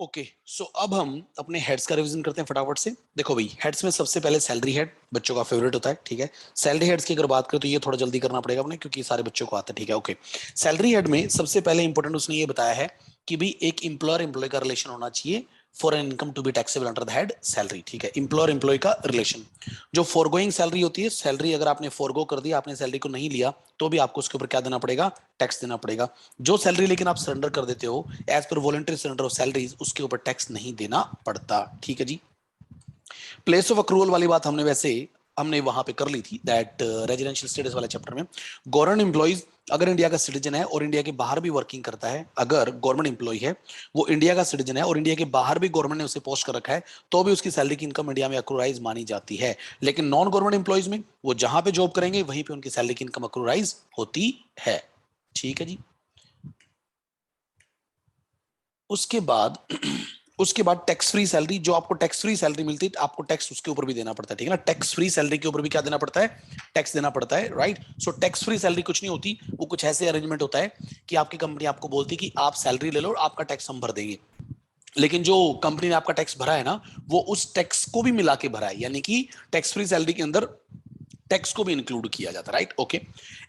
Okay so अब हम अपने हेड्स का रिवीजन करते हैं फटाफट से। देखो भाई, हेड्स में सबसे पहले सैलरी हेड बच्चों का फेवरेट होता है, ठीक है। सैलरी हेड्स की अगर बात करें तो ये थोड़ा जल्दी करना पड़ेगा अपने, क्योंकि सारे बच्चों को आता है, ठीक है। ओके, सैलरी हेड में सबसे पहले इंपॉर्टेंट उसने ये बताया है कि भाई एक इंप्लॉयर एम्प्लॉय का रिलेशन होना चाहिए for an income to be taxable under the head salary, ठीक है। इंप्लॉयर एम्प्लॉय का रिलेशन, जो फॉरगोइंग सैलरी होती है, सैलरी अगर आपने फॉरगो कर दिया, आपने सैलरी को नहीं लिया, तो भी आपको उसके ऊपर क्या देना पड़ेगा, टैक्स देना पड़ेगा। जो सैलरी लेकिन आप सरेंडर कर देते हो as per voluntary surrender of salaries, उसके ऊपर टैक्स नहीं देना पड़ता, ठीक है जी। प्लेस ऑफ अक्रूवल वाली बात हमने वहां पे कर ली थी, दैट रेजिडेंशियल स्टेटस वाले चैप्टर में। गवर्नमेंट एम्प्लॉइज अगर इंडिया का सिटीजन है और इंडिया के बाहर भी वर्किंग करता है, अगर गवर्नमेंट एम्प्लॉय है, वो इंडिया का सिटीजन है और इंडिया के बाहर भी गवर्नमेंट ने उसे पोस्ट कर रखा है, तो भी उसकी सैलरी की इनकम इंडिया में अक्रूराइज मानी जाती है। लेकिन नॉन गवर्नमेंट एम्प्लॉइज में वो जहां पे जॉब करेंगे वहीं पे उनकी सैलरी की इनकम अक्रूराइज होती है, ठीक है जी। उसके बाद उसके बाद टैक्स फ्री सैलरी, जो आपको टैक्स फ्री सैलरी मिलती है, आपको टैक्स उसके ऊपर भी देना पड़ता है, ठीक है ना। टैक्स फ्री सैलरी के ऊपर भी क्या देना पड़ता है, टैक्स देना पड़ता है, right. So tax free salary कुछ नहीं होती, वो कुछ ऐसे अरेंजमेंट होता है कि आपकी कंपनी आपको बोलती है कि आप सैलरी ले लो और आपका टैक्स हम भर देंगे। लेकिन जो कंपनी ने आपका टैक्स भरा है ना, वो उस टैक्स को भी मिला के भरा है, यानी कि टैक्स फ्री सैलरी के अंदर टैक्स को भी इंक्लूड किया जाता है, राइट। ओके,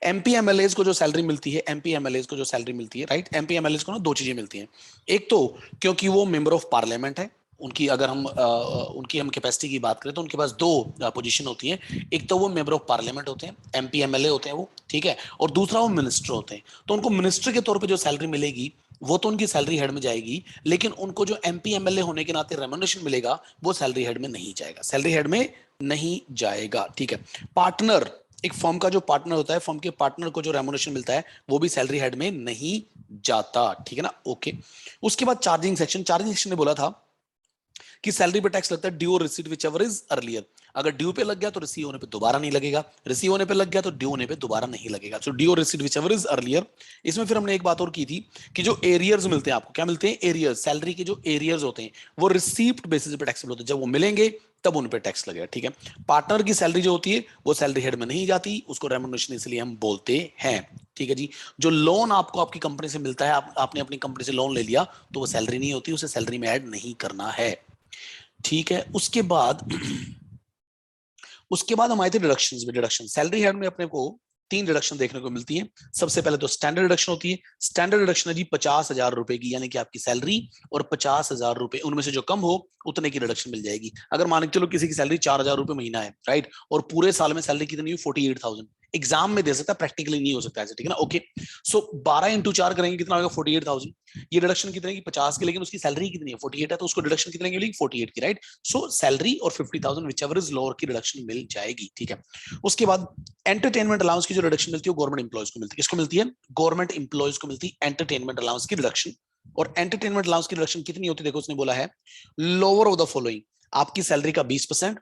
एमपी एमएलए को जो सैलरी मिलती है, एमपी एमएलए को जो सैलरी मिलती है, राइट, एमपी एमएलए को ना दो चीजें मिलती हैं। एक तो क्योंकि वो मेंबर ऑफ पार्लियामेंट है, उनकी अगर उनकी हम कैपेसिटी की बात करें तो उनके पास दो पोजीशन होती है। एक तो वो मेंबर ऑफ पार्लियामेंट होते हैं, एमपी एमएलए होते हैं वो, ठीक है। और दूसरा वो मिनिस्टर होते हैं। तो उनको मिनिस्टर के तौर पे जो सैलरी मिलेगी वो तो उनकी सैलरी हेड में जाएगी, लेकिन उनको जो एमपी एमएलए होने के नाते रेम्युनरेशन मिलेगा वो सैलरी हेड में नहीं जाएगा, सैलरी हेड में नहीं जाएगा, ठीक है। पार्टनर, एक फर्म का जो पार्टनर होता है, फर्म के पार्टनर को जो रेम्युनरेशन मिलता है वो भी सैलरी हेड में नहीं जाता, ठीक है ना। ओके, उसके बाद चार्जिंग सेक्शन, चार्जिंग सेक्शन ने बोला था कि सैलरी पे टैक्स लगता है ड्यू और receipt which ever is earlier. अगर ड्यू पे लग गया तो रिसीव होने पे दोबारा नहीं लगेगा, रिसीव होने पे लग गया तो ड्यू होने पे दोबारा नहीं लगेगा। सो ड्यू और receipt which ever is earlier. इसमें फिर हमने एक बात और की थी कि जो एरियर्स मिलते हैं आपको, क्या मिलते हैं, एरियर्स, सैलरी के जो एरियर्स होते हैं वो रिसीप्ट बेसिस पे टैक्सेबल होते हैं, जब वो मिलेंगे तब उन पे टैक्स लगेगा, ठीक है। पार्टनर की सैलरी जो होती है वो सैलरी हेड में नहीं जाती, उसको रेम्युनरेशन इसलिए हम बोलते हैं, ठीक है जी। जो लोन आपको आपकी कंपनी से मिलता है, आपने अपनी कंपनी से लोन ले लिया, तो वो सैलरी नहीं होती, उसे सैलरी में ऐड नहीं करना है, ठीक है। उसके बाद हम आए थे डिडक्शन में। डिडक्शन सैलरी हेड में अपने को तीन डिडक्शन देखने को मिलती है। सबसे पहले तो स्टैंडर्ड डिडक्शन होती है। स्टैंडर्ड डिडक्शन है जी 50,000 रुपए की, यानी कि आपकी सैलरी और 50,000 रुपए उनमें से जो कम हो उतने की डिडक्शन मिल जाएगी। अगर मान के चलो किसी की सैलरी 4,000 रुपए महीना है, राइट, और पूरे साल में सैलरी कितनी हुई, 48,000। एग्जाम में दे सकता है, प्रैक्टिकली नहीं हो सकता ऐसे, ठीक है ना। ओके, सो 12 × 4 करेंगे कितना होगा, 48,000। ये डिडक्शन कितने की, 50 की, लेकिन उसकी सैलरी कितनी है, 48 है, तो उसको डिडक्शन कितने की मिलेगी, 48 की, राइट। सो सैलरी और 50,000 विच एवर इज लोअर की रिडक्शन मिल जाएगी, ठीक है। उसके बाद एंटरटेनमेंट अलाउंस की जो रिडक्शन मिलती है गवर्नमेंट इंप्लॉयज को मिलती है, किसको मिलती है, गवर्नमेंट इंप्लॉयज को मिलती है एंटरटेनमेंट अलाउंस की रिडक्शन। और एंटरटेनमेंट अलाउंस की रिडक्शन कितनी होती है, देखो उसने बोला है लोअर ऑफ द फॉलोइंग, आपकी सैलरी का 20%,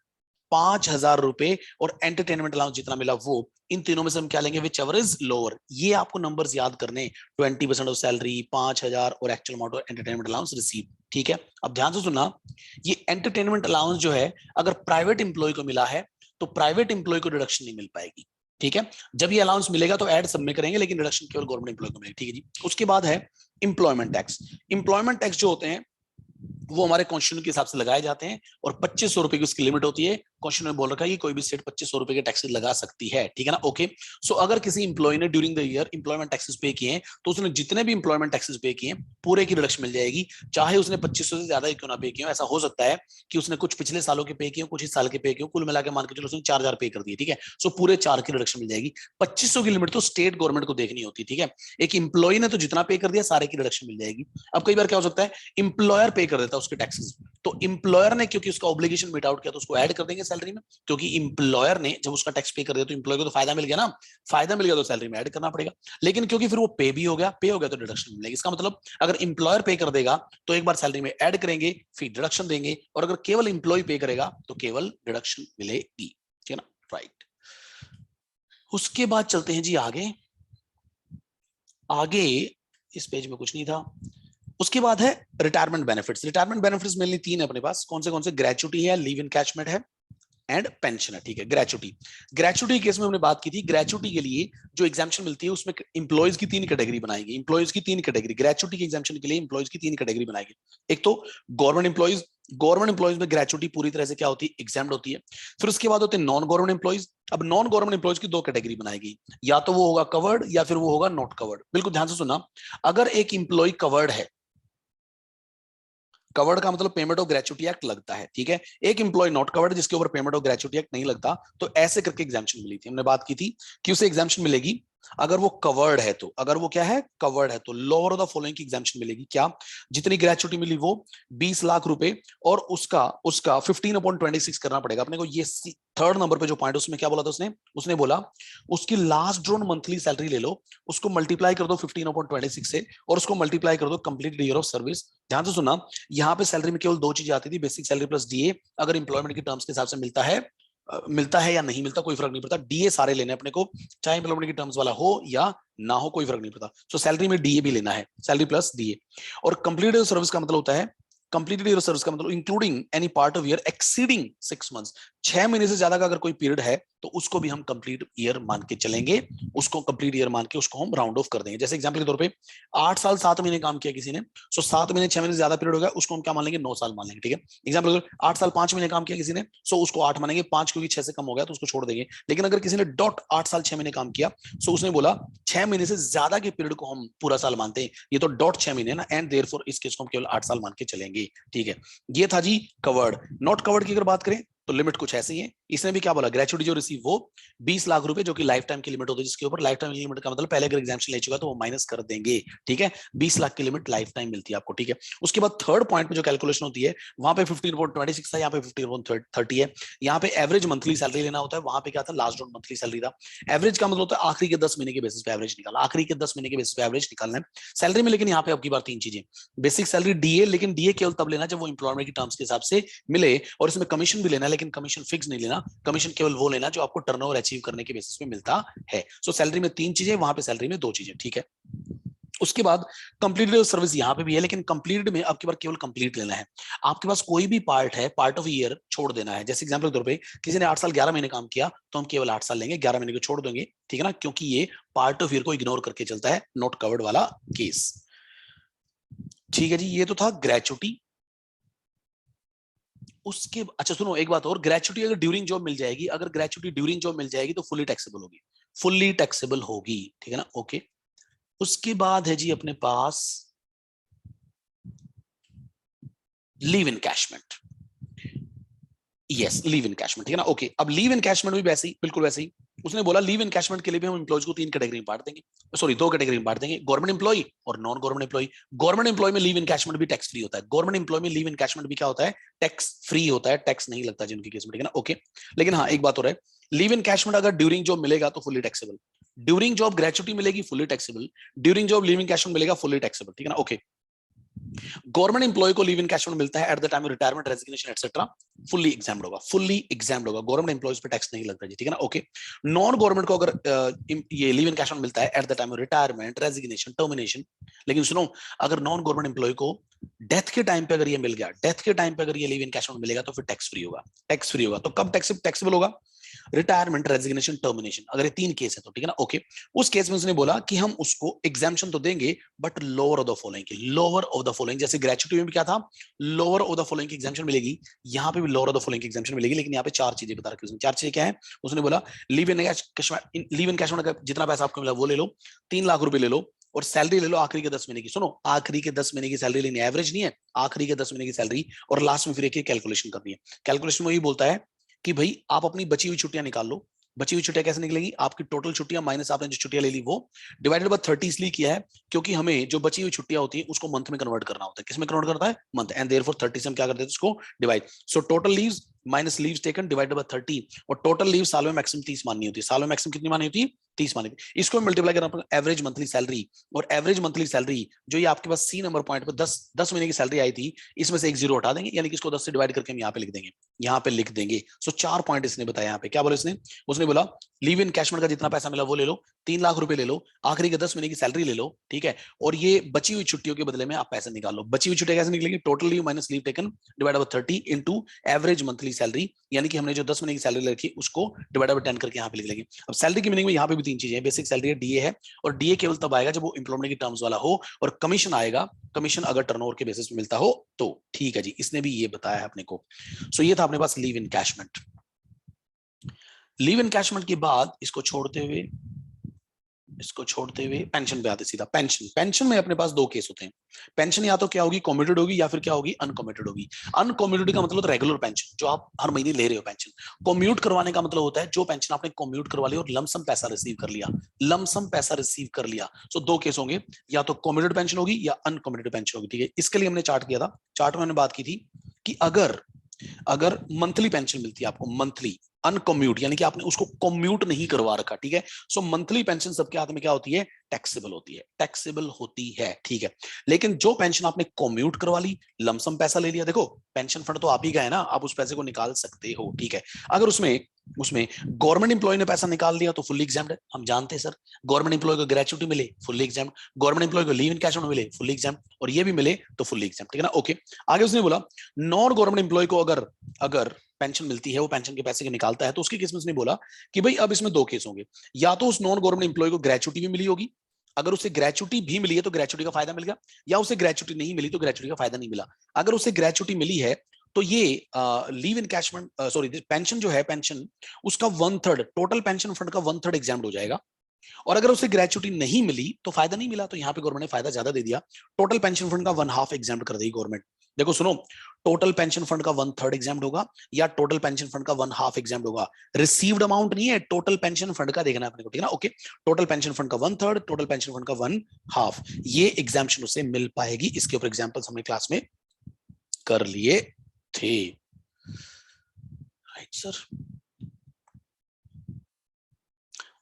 5,000 रुपए और एंटरटेनमेंट अलाउंस जितना मिला वो, इन तीनों में से हम क्या लेंगे, विच एवर इज लोअर। ये आपको नंबर्स याद करने, 20% ऑफ सैलरी, 5,000 और actual amount of entertainment allowance receive, ठीक है। अब ध्यान से सुनना, ये एंटरटेनमेंट अलाउंस जो है अगर प्राइवेट इंप्लॉय को मिला है तो प्राइवेट इंप्लॉय को डिडक्शन नहीं मिल पाएगी, ठीक है। जब ये अलाउंस मिलेगा तो ऐड सब में करेंगे, लेकिन डिडक्शन केवल गवर्नमेंट इंप्लॉय को मिलेगी, ठीक है जी। उसके बाद है इंप्लॉयमेंट टैक्स। इंप्लॉयमेंट टैक्स जो होते हैं वो हमारे कॉन्स्टिट्यूशन के हिसाब से लगाए जाते हैं और 2,500 रुपए की उसकी लिमिट होती है। कॉन्स्टिट्यूशन में बोल रखा है कि कोई भी स्टेट 2,500 रुपए के टैक्सेस लगा सकती है, ठीक है ना। ओके, सो अगर किसी इंप्लॉय ने during the year employment taxes पे किए हैं तो उसने जितने भी इंप्लॉयमेंट टैक्सेस पे किए हैं पूरे की रिडक्शन मिल जाएगी, चाहे उसने 2,500 से ज्यादा क्यों ना पे किए हो। ऐसा हो सकता है कि उसने कुछ पिछले सालों के पे किए, कुछ इस साल के पे किए, कुल मिला के मान के चलो उसने 4,000 पे कर दिए, ठीक है। सो पूरे 4 की रिडक्शन मिल जाएगी। 2,500 की लिमिट तो स्टेट गवर्नमेंट को देखनी होती है, ठीक है। एक इंप्लॉय ने तो जितना पे कर दिया सारे की रिडक्शन मिल जाएगी। अब कई बार क्या हो सकता है, इंप्लॉयर पे कर देता है उसके टैक्सेस, तो इंप्लॉयर ने क्योंकि उसका ऑब्लिगेशन मीट आउट किया तो उसको ऐड कर देंगे सैलरी में, क्योंकि इंप्लॉयर ने जब उसका टैक्स पे कर दिया तो इंप्लॉय को तो फायदा मिल गया ना, फायदा मिल गया तो सैलरी में ऐड करना पड़ेगा। लेकिन क्योंकि फिर वो पे भी हो गया, पे हो गया तो डिडक्शन मिलेगी। इसका मतलब अगर इंप्लॉयर पे कर देगा तो एक बार सैलरी में ऐड करेंगे फिर डिडक्शन देंगे, और अगर केवल इंप्लॉय पे करेगा तो केवल डिडक्शन मिलेगी, ठीक है ना, राइट। उसके बाद चलते हैं जी आगे। आगे इस पेज में कुछ नहीं था। उसके बाद है retirement benefits. Retirement benefits mainly तीन है अपने पास, कौन से, ग्रेचुटी है, लीव इनकैचमेंट है, एंड पेंशन है, ठीक है। ग्रेचुटी, ग्रेचुटी केस में हमने बात की थी, ग्रेचुटी के लिए जो एग्जाम्पशन मिलती है उसमें इंप्लॉयज की तीन कैटेगरी बनाएगी, इंप्लॉयज की तीन कैटेगरी, ग्रेचुटी के एग्जाम्पशन के लिए इंप्लॉयज की तीन कैटेगरी बनाएगी। एक तो गवर्नमेंट इंप्लॉयज, गवर्नमेंट इंप्लॉयज में ग्रेचुटी पूरी तरह से क्या होती है, एग्जाम्ड होती है। फिर उसके बाद होते हैं नॉन गवर्नमेंट इंप्लॉयज। अब नॉन गवर्नमेंट इंप्लॉयज की दो कैटेगरी बनाएगी, या तो वो होगा कवर्ड या फिर वो होगा नॉट कवर्ड। बिल्कुल ध्यान से सुनना, अगर एक इंप्लॉय कवर्ड है, कवर्ड का मतलब पेमेंट ऑफ ग्रेचुटी एक्ट लगता है, ठीक है। एक इंप्लॉय नॉट कवर्ड जिसके ऊपर पेमेंट ऑफ ग्रेचुटी एक्ट नहीं लगता, तो ऐसे करके एग्जाम्पशन मिली थी। हमने बात की थी कि उसे एग्जाम्पशन मिलेगी अगर वो कवर्ड है, तो अगर वो क्या है, कवर्ड है, तो लोअर ऑफ द फॉलोइंग की एग्जाम्पशन मिलेगी। क्या, जितनी ग्रेचुटी मिली वो 20 लाख रुपए, और उसका उसका 15/26 करना पड़ेगा अपने को। ये थर्ड नंबर पे जो पॉइंट, उसमें क्या बोला था उसने, उसने बोला उसकी लास्ट ड्रॉन मंथली सैलरी ले लो, उसको मल्टीप्लाई कर दो 15/26 से, और उसको मल्टीप्लाई कर दो कंप्लीट ईयर ऑफ सर्विस। ध्यान से सुनना, यहाँ पे सैलरी में केवल दो चीजें आती थी, बेसिक सैलरी प्लस डीए। अगर इंप्लॉयमेंट की टर्म्स के हिसाब से मिलता है या नहीं मिलता कोई फर्क नहीं पड़ता, डीए सारे लेने अपने को, चाहे इंप्लॉयमेंट की टर्म्स वाला हो या ना हो, कोई फर्क नहीं पड़ता। सो सैलरी में डीए भी लेना है, सैलरी प्लस डीए। और कंप्लीट सर्विस का मतलब होता है, कंप्लीटेड ईयर सर्विस का मतलब including any part of year exceeding 6 months, 6 महीने से ज्यादा का अगर कोई पीरियड है तो उसको भी हम कंप्लीट ईयर मान के चलेंगे, उसको कंप्लीट ईयर मान के उसको हम राउंड ऑफ कर देंगे। जैसे एग्जांपल के तौर पे 8 साल 7 महीने काम किया किसी ने, सो 7 महीने 6 महीने से ज्यादा पीरियड हो गया, उसको हम क्या मान लेंगे, 9 साल मान लेंगे, ठीक है। एग्जांपल 8 साल 5 महीने काम किया किसी ने, सो उसको 8 मानेंगे, 5 क्योंकि 6 से कम हो गया तो उसको छोड़ देंगे। लेकिन अगर किसी ने डॉट 8 साल 6 महीने काम किया, सो उसने बोला 6 महीने से ज्यादा के पीरियड को हम पूरा साल मानते हैं, ये तो डॉट 6 महीने ना, एंड देयरफॉर इस केस को हम केवल 8 साल मान के चलेंगे, ठीक है। ये था जी कवर्ड। नॉट कवर्ड की अगर बात करें तो लिमिट कुछ ऐसी है, इसने भी क्या बोला, ग्रेचुटी जो रिसीव वो 20 लाख रुपए, जो कि लाइफ टाइम की लिमिट होती है, जिसके ऊपर लाइफ टाइम लिमिट का मतलब पहले अगर एग्जाम्पशन ले चुका तो वो माइनस कर देंगे, ठीक है। 20 लाख की लिमिट लाइफ टाइम मिलती है आपको, ठीक है। उसके बाद थर्ड पॉइंट में जो कैलकुलेशन होती है, वहां पे 15/26 था, यहाँ पे 15/30 है। यहाँ पे एवरेज मंथली सैलरी लेना होता है, वहां पे क्या था, लास्ट डॉट मंथली सैलरी था। एवरेज का मतलब होता है आखिरी के 10 महीने के बेसिस पे एवरेज निकालना, आखिरी के 10 महीने के बेसिस पे एवरेज निकालना है सैलरी में। लेकिन यहाँ पे आपकी बार तीन चीजें, बेसिक सैलरी, डीए, लेकिन डीए केवल तब लेना जब वो इंप्लॉयमेंट की टर्म्स के हिसाब से मिले, और इसमें कमीशन भी लेना है, लेकिन कमीशन फिक्स नहीं लेना, कमीशन केवल वो लेना जो आपको टर्नओवर अचीव करने के बेसिस पे मिलता है। सो सैलरी में तीन चीजें, वहां पे सैलरी में दो चीजें, ठीक है। उसके बाद कंप्लीटेड सर्विस यहां पे भी है, लेकिन कंप्लीटेड में आपके पास केवल कंप्लीट लेना है। आपके पास कोई भी पार्ट है, पार्ट ऑफ ईयर छोड़ देना है। जैसे एग्जांपल के तौर पे किसी ने 8 साल 11 महीने काम किया, तो हम केवल 8 साल लेंगे, 11 महीने को छोड़ देंगे, ठीक है ना, क्योंकि ये पार्ट ऑफ ईयर को इग्नोर करके चलता है, नॉट कवर्ड वाला केस, ठीक है जी। ये तो था ग्रेचुटी। उसके अच्छा सुनो एक बात और, ग्रेचुटी अगर ड्यूरिंग जॉब मिल जाएगी, अगर ग्रेचुटी ड्यूरिंग जॉब मिल जाएगी तो फुली टैक्सेबल होगी, फुल्ली टैक्सेबल होगी, ठीक है ना, ओके। उसके बाद है जी अपने पास leave encashment. Yes, leave encashment, ठीक है ना, ओके। अब लीव इनकैशमेंट भी वैसे ही, बिल्कुल वैसे ही उसने बोला, लीव इनकैशमेंट के लिए भी हम एम्प्लॉयज को तीन कैटेगरी में बांट देंगे, सॉरी दो कैटेगरी में बांट देंगे, गवर्नमेंट एम्प्लॉय और non government employee. Government employee में लीव इनकैशमेंट भी टैक्स फ्री होता है, गवर्नमेंट एम्प्लॉय में लीव इनकैशमेंट भी क्या होता है, टैक्स फ्री होता है, टैक्स नहीं लगता जिनके केस में, ठीक है ना, ओके। लेकिन हाँ एक बात हो रहा है, लीव इनकैशमेंट अगर ड्यूरिंग जॉब मिलेगा तो fully taxable, during job gratuity मिलेगी fully taxable, during job leave encashment मिलेगा फुली टैक्सेबल, ठीक है ना, ओके। गवर्नमेंट एम्प्लॉय को लीव इनकैशमेंट मिलता है at the time of retirement, resignation etcetera, fully exempted होगा, फुल्ली एग्जाम्ड होगा, गवर्नमेंट एम्प्लॉयज पे टैक्स नहीं लगता जी, ठीक है ना, ओके। नॉन गवर्नमेंट को अगर ये लीव इनकैशमेंट मिलता है at the time of retirement, resignation, termination, लेकिन सुनो अगर नॉन गवर्नमेंट एम्प्लॉय को डेथ के टाइम पे अगर ये मिल गया, डेथ के टाइम पे अगर ये लीव इनकैशमेंट मिलेगा तो फिर टैक्स फ्री होगा, टैक्स फ्री होगा। तो कब टैक्सेबल होगा, रिटायरमेंट, रेजिग्नेशन, टर्मिनेशन, अगर ये तीन केस है तो, ठीक है ना, ओके। उस केस में उसने बोला कि हम उसको एग्जाम्पशन तो देंगे but lower of the following की, लोअर ऑफ द फॉलोइंग, जैसे ग्रेचुटी में भी क्या था, लोअर ऑफ द फॉलोइंग की एग्जाम्पशन मिलेगी, यहाँ पे भी लोअर ऑफ द फॉलोइंग की एग्जाम्पशन मिलेगी, लेकिन यहाँ पे चार चीजें बता रखी उसने। चार चीजें क्या है, उसने बोला लीव इन कैशमेंट का जितना पैसा आपको मिला वो ले लो, 3 लाख रुपए ले लो, और सैलरी ले लो आखिरी के 10 महीने की। सुनो आखिरी के 10 महीने की सैलरी लेनी है, एवरेज नहीं है, आखिरी के 10 महीने की सैलरी, और लास्ट में फिर एक कैलकुलेशन करनी है। कैलकुलेशन में ये बोलता है कि भाई आप अपनी बची हुई छुट्टियां निकाल लो। बची हुई छुट्टियां कैसे निकलेंगी, आपकी टोटल छुट्टियां माइनस आपने जो छुट्टियां ले ली वो, डिवाइडेड बाय 30 इसलिए किया है क्योंकि हमें जो बची हुई छुट्टियां होती है उसको मंथ में कन्वर्ट करना होता है। किस में कन्वर्ट करता है, मंथ, एंड देयरफॉर 30 से हम क्या करते हैं उसको divide. So total leaves minus leaves taken divided by 30, और टोटल लीव साल में मैक्सिमम 30 माननी होती है। साल में मैक्सिमम कितनी माननी होती है, 30 माननी होती है। इसको मल्टीप्लाई करना एवरेज मंथली सैलरी, और एवरेज मंथली सैलरी जो ये आपके पास सी नंबर पॉइंट पर 10 महीने की सैलरी आई थी, इसमें से एक जीरो हटा देंगे, यानी कि इसको 10 से डिवाइड करके हम यहाँ पे लिख देंगे। यहाँ पे लिख देंगे। सो 4 पॉइंट इसने बताया। यहाँ पे क्या बोला इसने, उसने बोला लीव इनकैशमेंट का जितना पैसा मिला वो ले लो, 3 लाख रुपए ले लो, आखिरी के 10 महीने की सैलरी ले लो, ठीक है, और ये बची हुई छुट्टियों के बदले में आप पैसे निकालो। बची हुई छुट्टियां कैसे निकलेंगी, total leave minus leave taken divide by 30 into average monthly salary, यानी कि हमने जो 10 महीने की सैलरी रखी उसको डिवाइड बाय 10 करके यहाँ पे लिख लेंगे। अब सैलरी की मीनिंग में यहाँ पे भी 3 चीजें हैं, बेसिक सैलरी है, डीए है, और डीए केवल तब आएगा जब वो एम्प्लॉयमेंट की टर्म्स वाला हो, और कमीशन आएगा, कमीशन अगर टर्नओवर के बेसिस पे मिलता हो तो। ठीक है जी, इसने भी ये बताया है अपने को। सो ये था अपने पास लीव इनकैशमेंट। लीव इनकैशमेंट के बाद इसको छोड़ते हुए पेंशन पे आते सीधा। पेंशन में अपने पास 2 केस होते हैं। पेंशन या तो क्या होगी, कम्यूटेड होगी, या फिर क्या होगी, अनकम्यूटेड होगी। अनकम्यूटेड का मतलब रेगुलर पेंशन, जो आप हर महीने ले रहे हो पेंशन। कम्यूट करवाने का मतलब होता है जो पेंशन आपने कम्यूट करवा ली और लमसम पैसा रिसीव कर लिया, लमसम पैसा रिसीव कर लिया। सो 2 केस होंगे, या तो कम्यूटेड पेंशन होगी या अनकम्यूटेड पेंशन होगी। ठीक है, इसके लिए हमने चार्ट किया था। चार्ट में हमने बात की थी कि अगर मंथली पेंशन मिलती है आपको, मंथली अनकम्यूट, यानी कि आपने उसको कम्यूट नहीं करवा रखा, ठीक है, सो मंथली पेंशन सबके हाथ में क्या होती है, टैक्सेबल होती है, टैक्सेबल होती है। ठीक है, लेकिन जो पेंशन आपने कम्यूट करवा ली, लमसम पैसा ले लिया, देखो पेंशन फंड तो आप ही का है ना, आप उस पैसे को निकाल सकते हो। ठीक है, अगर उसमें गवर्नमेंट एम्प्लॉय ने पैसा निकाल दिया तो फुल्ली एग्जाम्ड है, हम जानते हैं सर। गवर्नमेंट एम्प्लॉय को ग्रेचुटी मिले, फुल्ली एग्जाम्ड। गवर्नमेंट एम्प्लॉय को लीव इनकैशमेंट मिले, फुल्ली एग्जाम्ड। और ये भी मिले तो फुल्ली एग्जाम्ड। ठीक है ना, ओके। आगे उसने बोला नॉन गवर्नमेंट एम्प्लॉय को अगर पेंशन मिलती है, वो पेंशन के पैसे के निकालता है, तो उसके केस में उसने बोला कि भाई अब इसमें 2 केस होंगे, या तो उस नॉन गवर्नमेंट एम्प्लॉय को ग्रेचुटी भी मिली होगी, अगर उसे ग्रेचुटी भी मिली है तो ग्रेचुटी का फायदा मिल गया, या उसे ग्रेचुटी नहीं मिली तो ग्रेचुटी का फायदा नहीं मिला। अगर उसे ग्रेचुटी मिली है तो ये लीव इनकैशमेंट सॉरी पेंशन जो है, पेंशन उसका 1/3, टोटल पेंशन फंड का 1/3 एग्जाम्ड हो जाएगा। और अगर उसे ग्रेचुटी नहीं मिली तो फायदा नहीं मिला, तो यहाँ पे गवर्नमेंट ने फायदा ज्यादा दे दिया, टोटल पेंशन फंड का 1/2 एग्जाम्ड कर दी गवर्नमेंट। देखो सुनो, टोटल पेंशन फंड का 1/3 एग्जाम्ड होगा या टोटल पेंशन फंड का 1/2 एग्जाम्ड होगा। रिसीव्ड अमाउंट नहीं है, टोटल पेंशन फंड का देखना है अपने को, ठीक है ना, ओके। टोटल पेंशन फंड का 1/3, टोटल पेंशन फंड का 1/2, ये एग्जाम्पशन उसे मिल पाएगी। इसके ऊपर एग्जाम्पल्स हमने क्लास में कर लिए थे, राइट सर।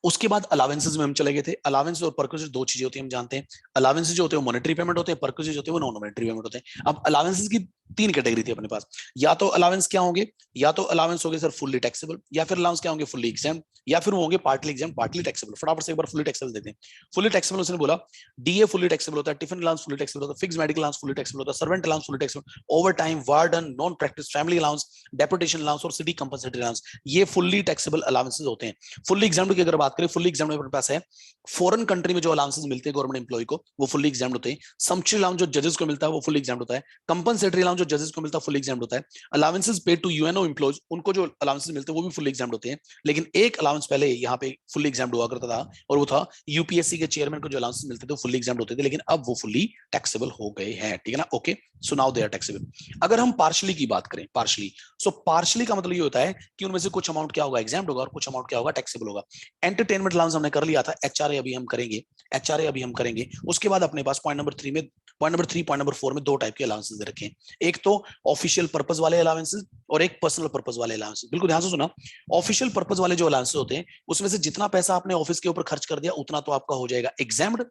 उसके बाद अलावेंसेस में हम चले गए थे। अलावेंस और परक्विजिट 2 चीजें होती हैं, हम जानते हैं। अलावेंसेस जो होते हैं वो मॉनेटरी पेमेंट होते हैं, परक्विजिट जो होते हैं वो नॉन मॉनेटरी पेमेंट होते हैं। अब अलावेंसेस की 3 कैटेगरी थी अपने पास, या तो अलावेंस क्या होंगे, या तो अलावेंस होंगे सर फुल्ली टैक्सेबल, या फिर अलाउंस क्या होंगे, फुल्ली एग्जाम्ड, या फिर वो होंगे पार्टली एग्जाम्ड पार्टली टैक्सेबल। फटाफट से एक बार फुल्ली टैक्सेबल देते हैं। फुल्ली टैक्सेबल उसने बोला डीए फुल्ली टैक्सेबल होता है, टिफिन अलाउंस फुल्ली टैक्सेबल होता है, fix medical allowance fully taxable होता है, servant allowance fully taxable, over time, warden, non practice, family allowance, deputation allowance और सिटी कंपनसेटरी अलाउंस, ये फुल्ली टैक्सेबल अलाउंसेस होते हैं। फुल्ली एग्जाम्ड की अगर बात करें, फुल्ली एग्जाम्ड मेरे पास है, फॉरेन कंट्री में जो अलाउंसेस मिलते हैं गवर्नमेंट एम्प्लॉय को वो फुल्ली एग्जाम्ड होते हैं। सम्पचुरी अलाउंस जो जजेस को मिलता है वो फुल्ली एग्जाम्ड होता है। कंपनसेटरी अलाउंस जो जजेस को मिलता है फुल्ली एग्जाम्ड होता है। Allowances paid to UNO employees, उनको जो अलाउंसेस मिलते हैं वो भी फुल्ली एग्जाम्ड होते हैं। लेकिन एक अलाउंस पहले यहाँ पे फुल्ली एग्जाम्ड हुआ करता था, और वो था यूपीएससी के चेयरमैन को जो अलाउंसेस मिलते थे वो फुल्ली एग्जाम्ड होते थे, लेकिन अब वो फुल्ली टैक्सेबल हो गए हैं। ठीक है ना, okay. So now they are taxable. अगर हम पार्शली की बात करें, पार्शली, सो पार्शली का मतलब ये होता है कि उनमें से कुछ अमाउंट क्या होगा, एग्जाम्ड होगा, और कुछ अमाउंट क्या होगा, टैक्सेबल होगा। एंटरटेनमेंट अलाउंस हमने कर लिया था, एचआरए अभी हम करेंगे, एचआरए अभी हम करेंगे। उसके बाद अपने पास पॉइंट नंबर 3 में, पॉइंट नंबर 3 पॉइंट नंबर 4 में 2 टाइप के अलाउंसेस दे रखे हैं। एक तो ऑफिशियल पर्पस वाले अलाउंसेस और एक पर्सनल पर्पस वाले अलाउंसेस। बिल्कुल ध्यान से सुना, ऑफिशियल पर्पस वाले जो अलाउंसेस होते हैं उसमें से जितना पैसा आपने ऑफिस के ऊपर खर्च कर दिया उतना तो आपका हो जाएगा एग्जाम्ड,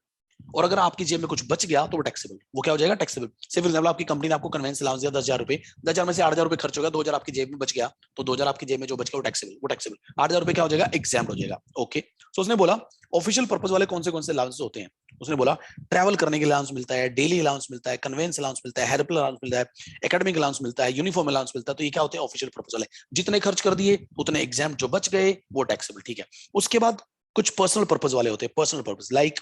और अगर आपकी जेब में कुछ बच गया तो वो टैक्सेबल। वो क्या हो जाएगा, टैक्सेबल। से फॉर एग्जांपल आपकी कंपनी ने आपको कन्वेंस अलाउंस दिया 10,000 रुपए, 10,000 में से 8,000 रुपए खर्च हो गया, 2,000 आपकी जेब में बच गया, तो 2,000 आपकी जेब में जो बच गया वो टैक्सेबल 8,000 रुपए क्या हो जाएगा, एग्जाम्ड हो जाएगा, ओके। सो उसने बोला ऑफिशियल पर्पस वाले कौन से अलाउंस होते हैं। उसने बोला ट्रैवल करने के अलाउंस मिलता है, डेली अलाउंस मिलता है, कन्वेंस अलाउंस मिलता है, हेल्प अलाउंस मिलता है, एकेडमिक अलाउंस मिलता है, यूनिफॉर्म अलाउंस मिलता है। तो ये क्या होते हैं, ऑफिशियल पर्पस वाले। जितने खर्च कर दिए उतने एग्जाम, जो बच गए वो टैक्सेबल, ठीक है। उसके बाद कुछ पर्सनल पर्पस वाले होते हैं, personal purpose like,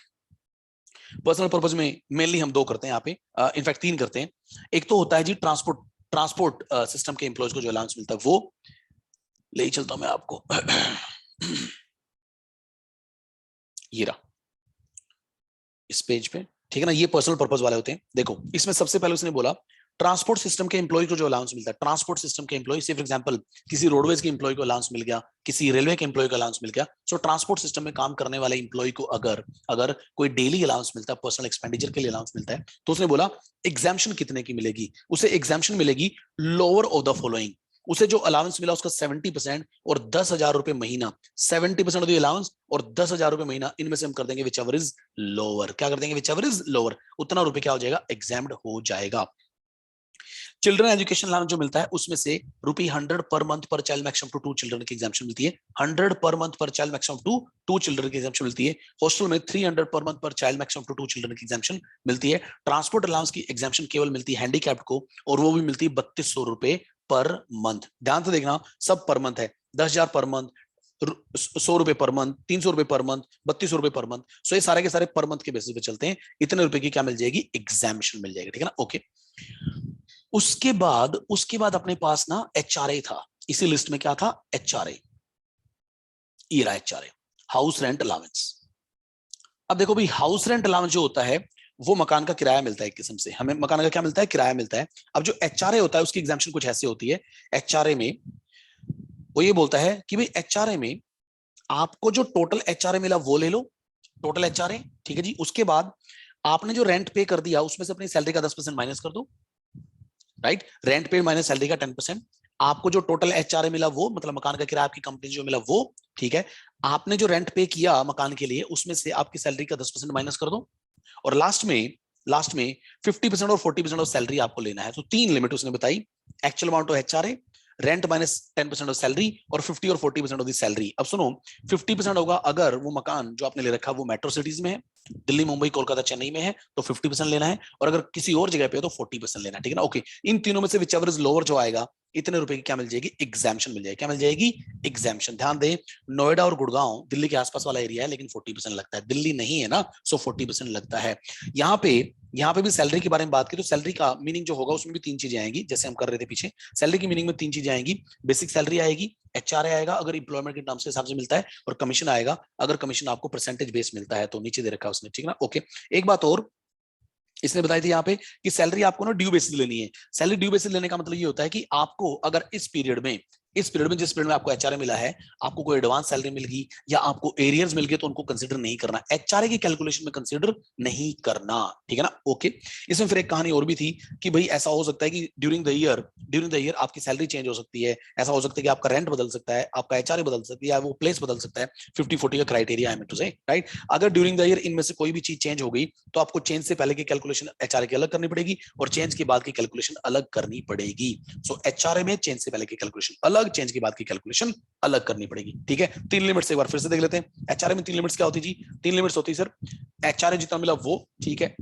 personal purpose में मेनली हम 2 करते हैं यहाँ पे, इनफैक्ट 3 करते हैं। एक तो होता है जी ट्रांसपोर्ट सिस्टम के एम्प्लॉयज को जो अलाउंस मिलता है, वो ले चलता हूं मैं आपको ये रहा इस पेज पे, ठीक है ना, ये पर्सनल पर्पस वाले होते हैं। देखो इसमें सबसे पहले उसने बोला ट्रांसपोर्ट सिस्टम के एम्प्लॉय को जो अलाउंस मिलता है, ट्रांसपोर्ट सिस्टम के एम्प्लॉय, फॉर एग्जांपल किसी रोडवेज के एम्प्लॉय को अलाउंस मिल गया, किसी रेलवे के एम्प्लॉय को अलाउंस मिल गया। सो ट्रांसपोर्ट सिस्टम में काम करने वाले एम्प्लॉय को अगर अगर कोई डेली अलाउंस मिलता है, पर्सनल एक्सपेंडिचर के लिए अलाउंस मिलता है, तो उसने बोला एग्जाम्पशन कितने की मिलेगी, उसे एग्जाम्पशन मिलेगी लोअर ऑफ द फॉलोइंग। उसे जो अलाउंस मिला उसका 70% और 10,000 रुपए महीना, 70% ऑफ द अलाउंस और 10,000 रुपए महीना, इनमें से हम कर देंगे विच एवर इज लोअर। क्या कर देंगे, विच एवर इज लोअर, उतना रुपए क्या हो जाएगा, एग्जाम्ड हो जाएगा। चिल्ड्रन एजुकेशन अलाउंस जो मिलता है उसमें से ₹100 पर मंथ पर चाइल्ड मैक्सिमम टू 2 चिल्ड्रन की एग्जाम्पशन मिलती है। 100 पर मंथ पर चाइल्ड मैक्सिमम टू 2 चिल्ड्रन की एग्जाम्पशन मिलती है। हॉस्टल में 300 पर मंथ पर चाइल्ड मैक्सिमम टू 2 चिल्ड्रन की एग्जाम्पशन मिलती है। ट्रांसपोर्ट अलाउंस की एग्जाम्पशन केवल मिलती है हैंडीकैप्ड को, और वो भी मिलती है 3200 रुपए पर मंथ। ध्यान से देखना, सब पर मंथ है। 10,000 पर मंथ, 100 रुपए पर मंथ, 300 रुपए पर मंथ, 3200 रुपए पर मंथ। सो ये सारे के सारे पर मंथ के बेसिस पे चलते हैं। इतने रुपए की क्या मिल जाएगी, एग्जाम्पशन मिल जाएगी, ठीक है ना। ओके, उसके बाद अपने पास ना एचआरए था। इसी लिस्ट में क्या था, एचआरए, ये रहा एचआरए, हाउस रेंट अलाउंस। अब देखो भाई, हाउस रेंट अलाउंस जो होता है वो मकान का किराया मिलता है एक किस्म से, हमें मकान का क्या मिलता है, किराया मिलता है। अब जो एचआरए होता है उसकी एग्जाम्पशन कुछ ऐसी होती है। एचआरए में वो ये बोलता है कि भाई एचआरए में आपको जो टोटल एचआरए मिला वो ले लो, टोटल एचआरए, ठीक है जी। उसके बाद आपने जो रेंट पे कर दिया उसमें से अपनी सैलरी का 10% माइनस कर दो, राइट। रेंट पे माइनस सैलरी का 10%। आपको जो टोटल एचआरए मिला वो, मतलब मकान का किराया आपकी कंपनी जो मिला वो, ठीक है। आपने जो रेंट पे किया मकान के लिए उसमें से आपकी सैलरी का 10% माइनस कर दो, और लास्ट में 50% और 40% ऑफ सैलरी आपको लेना है। तो 3 लिमिट उसने बताई, actual amount of HRA, rent minus 10% of salary, और 50 और 40% ऑफ द सैलरी। अब सुनो, 50% होगा अगर वो मकान जो आपने ले रखा वो मेट्रो सिटीज में है, दिल्ली, मुंबई, कोलकाता, चेन्नई में है, तो 50% लेना है, और अगर किसी और जगह पे है तो 40% लेना है, ठीक है ना। ओके, इन तीनों में से विचएवर इज लोअर जो आएगा, इतने रुपए की क्या मिल जाएगी, एग्जाम्पशन मिल जाएगी। क्या मिल जाएगी, एग्जाम्पशन। ध्यान दें, नोएडा और गुड़गांव दिल्ली के आसपास वाला एरिया है, लेकिन 40% लगता है, दिल्ली नहीं है ना, सो 40% लगता है। यहाँ पे भी सैलरी के बारे में बात की तो सैलरी का मीनिंग जो होगा उसमें भी 3 चीजें आएंगी, जैसे हम कर रहे थे पीछे। सैलरी की मीनिंग में 3 चीजें आएंगी, बेसिक सैलरी आएगी, एचआरए आएगा अगर इंप्लॉयमेंट के टर्म्स के हिसाब से मिलता है, और कमीशन आएगा अगर कमीशन आपको परसेंटेज बेस मिलता है, तो नीचे दे रखा है उसने, ठीक है ना। ओके, एक बात और इसने बताई थी यहाँ पे कि सैलरी आपको ना ड्यू बेसिस लेनी है। सैलरी ड्यू बेसिस लेने का मतलब ये होता है कि आपको अगर इस पीरियड में जिस पीरियड में आपको एचआरए मिला है, आपको कोई एडवांस सैलरी मिल गई या आपको एरियर्स मिल गए, तो उनको कंसीडर नहीं करना, एचआरए की कैलकुलेशन में कंसीडर नहीं करना, ठीक है ना। ओके, इसमें फिर एक कहानी और भी थी कि भाई ऐसा हो सकता है कि ड्यूरिंग द ईयर आपकी सैलरी चेंज हो सकती है, ऐसा हो सकता है कि आपका रेंट बदल सकता है, आपका एचआरए बदल सकती है, वो प्लेस बदल सकता है। 50-40 का क्राइटेरिया है टू से, राइट। अगर ड्यूरिंग द ईयर इनमें से कोई भी चीज चेंज हो गई, तो आपको चेंज से पहले की कैलकुलेशन एचआरए की अलग करनी पड़ेगी, और चेंज के बाद की कैलकुलेशन अलग करनी पड़ेगी। सो एचआरए में चेंज से पहले की कैलकुलेशन अलग, चेंज के बाद की कैलकुलेशन अलग करनी पड़ेगी, ठीक है। 3 लिमिट्स एक बार फिर से देख लेते हैं। एचआरए में 3 लिमिट्स क्या होती जी, 3 लिमिट्स होती है सर। एचआरए जितना मिला वो, ठीक है,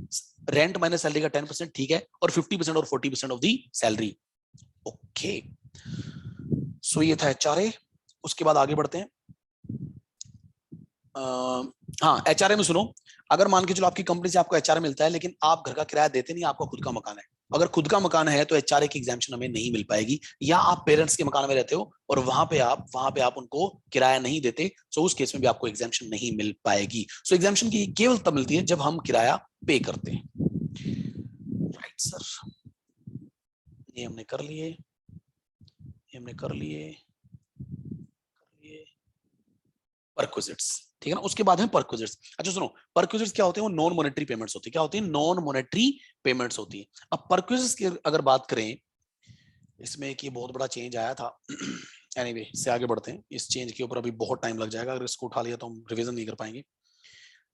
रेंट माइनस सैलरी का 10%, ठीक है, और 50% और 40% ऑफ दी सैलरी। ओके, सो ये था एचआरए। उसके बाद आगे बढ़ते हैं। हाँ, एचआरए में सुनो, अगर मान के चलो आपकी कंपनी से आपको एचआरए मिलता है, लेकिन आप घर का किराया देते नहीं, आपका खुद का मकान है। अगर खुद का मकान है तो एचआरए की एग्जाम्पशन हमें नहीं मिल पाएगी, या आप पेरेंट्स के मकान में रहते हो और वहां पे आप उनको किराया नहीं देते, सो उस केस में भी आपको एग्जाम्पशन नहीं मिल पाएगी। सो एग्जाम्पशन की केवल तब मिलती है जब हम किराया पे करते हैं, राइट सर। ये हमने कर लिए, परक्विजिट्स, ठीक है ना। उसके बाद है परक्विजिट्स। अच्छा सुनो, परक्विजिट्स क्या होते हैं, वो नॉन मॉनेटरी पेमेंट्स होती है। क्या होती है, नॉन मॉनेटरी पेमेंट्स होती है। अब परक्विजिट्स की अगर बात करें, इसमें एक ये बहुत बड़ा चेंज आया था। एनीवे, इससे आगे बढ़ते हैं। इस चेंज के ऊपर अभी बहुत टाइम लग जाएगा, अगर इसको उठा लिया तो हम रिवीजन नहीं कर पाएंगे,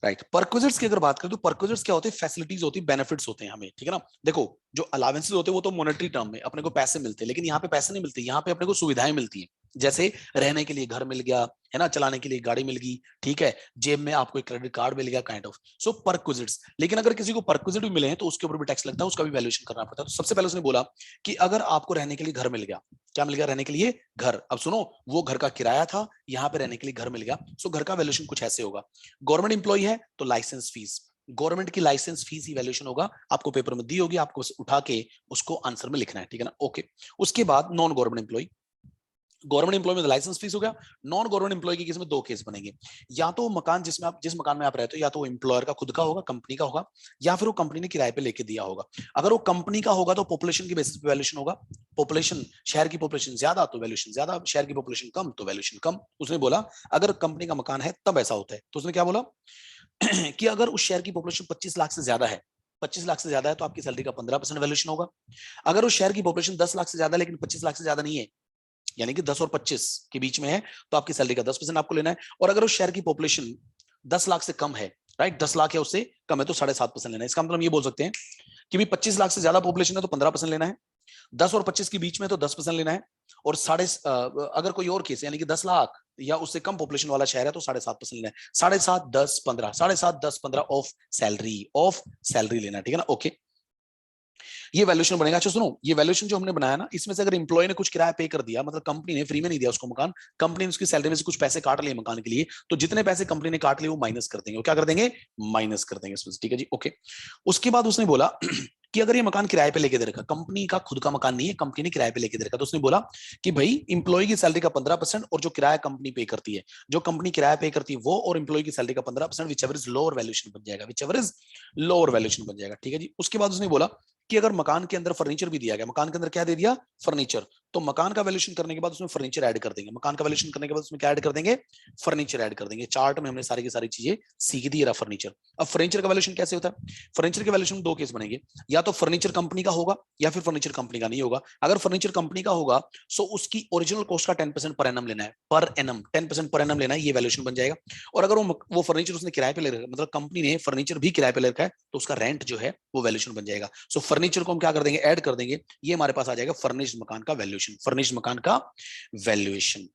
राइट। परक्विजिट्स की अगर बात करें तो परक्विजिट्स क्या होते हैं, फैसिलिटीज होती है, बेनिफिट्स होते हैं हमें, ठीक है ना। देखो, जो अलावेंसेस होते हैं वो तो मॉनेटरी टर्म में अपने को पैसे मिलते हैं, लेकिन यहाँ पे पैसे नहीं मिलते, यहाँ पे अपने को सुविधाएं मिलती हैं। जैसे रहने के लिए घर मिल गया, है ना, चलाने के लिए गाड़ी मिल गई, ठीक है, जेब में आपको एक क्रेडिट कार्ड मिल गया, काइंड ऑफ। So perquisites. लेकिन अगर किसी को परक्विजिट भी मिले हैं तो उसके ऊपर भी टैक्स लगता है, उसका भी वैल्यूएशन करना पड़ता है। तो सबसे पहले उसने बोला कि अगर आपको रहने के लिए घर मिल गया, क्या मिल गया, रहने के लिए घर। अब सुनो, वो घर का किराया था, यहाँ पे रहने के लिए घर मिल गया, सो घर का वैल्यूएशन कुछ ऐसे होगा। गवर्नमेंट इंप्लॉय है तो लाइसेंस फीस, गवर्नमेंट की लाइसेंस फीस ही वैल्यूएशन होगा, आपको पेपर में दी होगी, आपको उठा के उसको आंसर में लिखना है, ठीक है ना। ओके, उसके बाद non government employee. Government employee में लाइसेंस फीस हो गया। नॉन गवर्नमेंट एम्प्लॉय के केस में 2 केस बनेंगे, या तो मकान जिस मकान में आप रहते हो, या तो एम्प्लॉयर का खुद का होगा, कंपनी का होगा, या फिर वो कंपनी ने किराए पे लेके दिया होगा। अगर वो कंपनी का होगा तो पॉपुलेशन की बेसिस पे वैल्यूएशन होगा। पॉपुलेशन, शहर की पॉपुलेशन ज्यादा तो वैल्यूएशन ज्यादा, शहर की पॉपुलेशन कम तो वैल्यूएशन कम। उसने बोला अगर कंपनी का मकान है तब ऐसा होता है। तो उसने क्या बोला कि अगर उस शहर की पॉपुलेशन 25 लाख से ज्यादा है, 25 लाख से ज्यादा है तो आपकी सैलरी का 15% वैल्यूएशन होगा। अगर उस शहर की पॉपुलेशन 10 लाख से ज्यादा है लेकिन 25 लाख से ज्यादा नहीं है, यानी कि 10 और 25 के बीच में है, तो आपकी सैलरी का 10% आपको लेना है। और अगर उस शहर की पॉपुलेशन 10 लाख से कम है, राइट, 10 लाख या उससे कम है, तो 7.5% लेना है। इसका मतलब ये बोल सकते हैं कि भी 25 लाख से ज्यादा पॉपुलेशन है तो 15% लेना है, 10 और 25 के बीच में तो 10% लेना है, और अगर कोई और केस यानी कि 10 लाख या उससे कम पॉपुलेशन वाला शहर है तो 7.5% लेना है। 7.5, 10, 15, 7.5, 10, 15 ऑफ सैलरी लेना है, ठीक है ना। ओके, ये वैल्यूएशन बनेगा। अच्छा सुनो, ये वैल्यूएशन जो हमने बनाया ना, इसमें से अगर एम्प्लॉय ने कुछ किराया पे कर दिया, मतलब कंपनी ने फ्री में नहीं दिया उसको मकान, कंपनी ने उसकी सैलरी में से कुछ पैसे काट लिए मकान के लिए, तो जितने पैसे कंपनी ने काट लिए वो माइनस कर देंगे। वो क्या कर देंगे? माइनस कर देंगे इसमें से, ठीक है जी। ओके, उसके बाद उसने बोला कि अगर ये मकान किराए पे लेके दे रखा, कंपनी का खुद का मकान नहीं है, कंपनी ने किराए पे लेके दे रखा, तो उसने बोला कि भाई इंप्लॉय की सैलरी का 15% और जो किराया कंपनी पे करती है, जो कंपनी किराया पे करती है वो, और इंप्लॉय की सैलरी का 15%, विचएवर इज लोअर वैल्यूएशन बन जाएगा, विचएवर इज लोअर वैल्यूएशन बन जाएगा, ठीक है जी। उसके बाद उसने बोला कि अगर मकान के अंदर फर्नीचर भी दिया गया, मकान के अंदर क्या दे दिया? फर्नीचर, तो मकान का वैल्यूएशन करने के बाद उसमें फर्नीचर ऐड कर देंगे, मकान का वैल्यूएशन करने के बाद उसमें क्या ऐड कर देंगे? फर्नीचर ऐड कर देंगे। चार्ट में हमने सारी की सारी चीजें सीख दी। रहा फर्नीचर। अब फर्नीचर का वैल्यूएशन कैसे होता है? फर्नीचर के वैल्यूएशन में दो केस बनेंगे, या तो फर्नीचर कंपनी का होगा या फिर फर्नीचर कंपनी का नहीं होगा। अगर फर्नीचर कंपनी का होगा सो उसकी ओरिजिनल कॉस्ट का 10% पर एनम लेना है, पर एनम 10% पर एनम लेना है, ये वैल्यूएशन बन जाएगा। और अगर वो फर्नीचर उसने किराए पे ले रखा है, मतलब कंपनी ने फर्नीचर भी किराए पे ले रखा है, तो उसका रेंट जो है वो वैल्यूएशन बन जाएगा। सो फर्नीचर को हम क्या कर देंगे? ऐड कर देंगे। ये हमारे पास आ जाएगा फर्निश्ड मकान का वैल्यूएशन, फर्निश्ड मकान का वैल्यूएशन,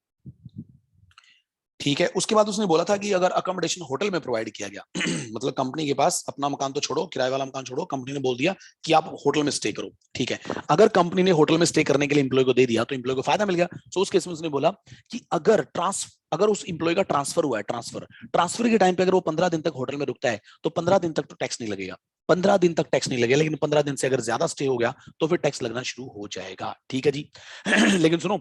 ठीक है। उसके बाद उसने बोला था कि अगर अकोमोडेशन होटल में प्रोवाइड किया गया मतलब कंपनी के पास अपना मकान तो छोड़ो, किराए वाला मकान छोड़ो, कंपनी ने बोल दिया कि आप होटल में स्टे करो, ठीक है। अगर कंपनी ने होटल में स्टे करने के लिए एम्प्लॉय को दे दिया तो एम्प्लॉय को फायदा मिल गया। तो उस केस में उसने बोला कि अगर उस एम्प्लॉय का ट्रांसफर हुआ है, ट्रांसफर के टाइम पे अगर वो 15 दिन तक होटल में रुकता है तो 15 दिन तक तो टैक्स नहीं लगेगा, 15 दिन तक टैक्स नहीं लगेगा। लेकिन 15 दिन से अगर ज्यादा स्टे हो गया तो फिर टैक्स लगना शुरू हो जाएगा, ठीक है जी। लेकिन सुनो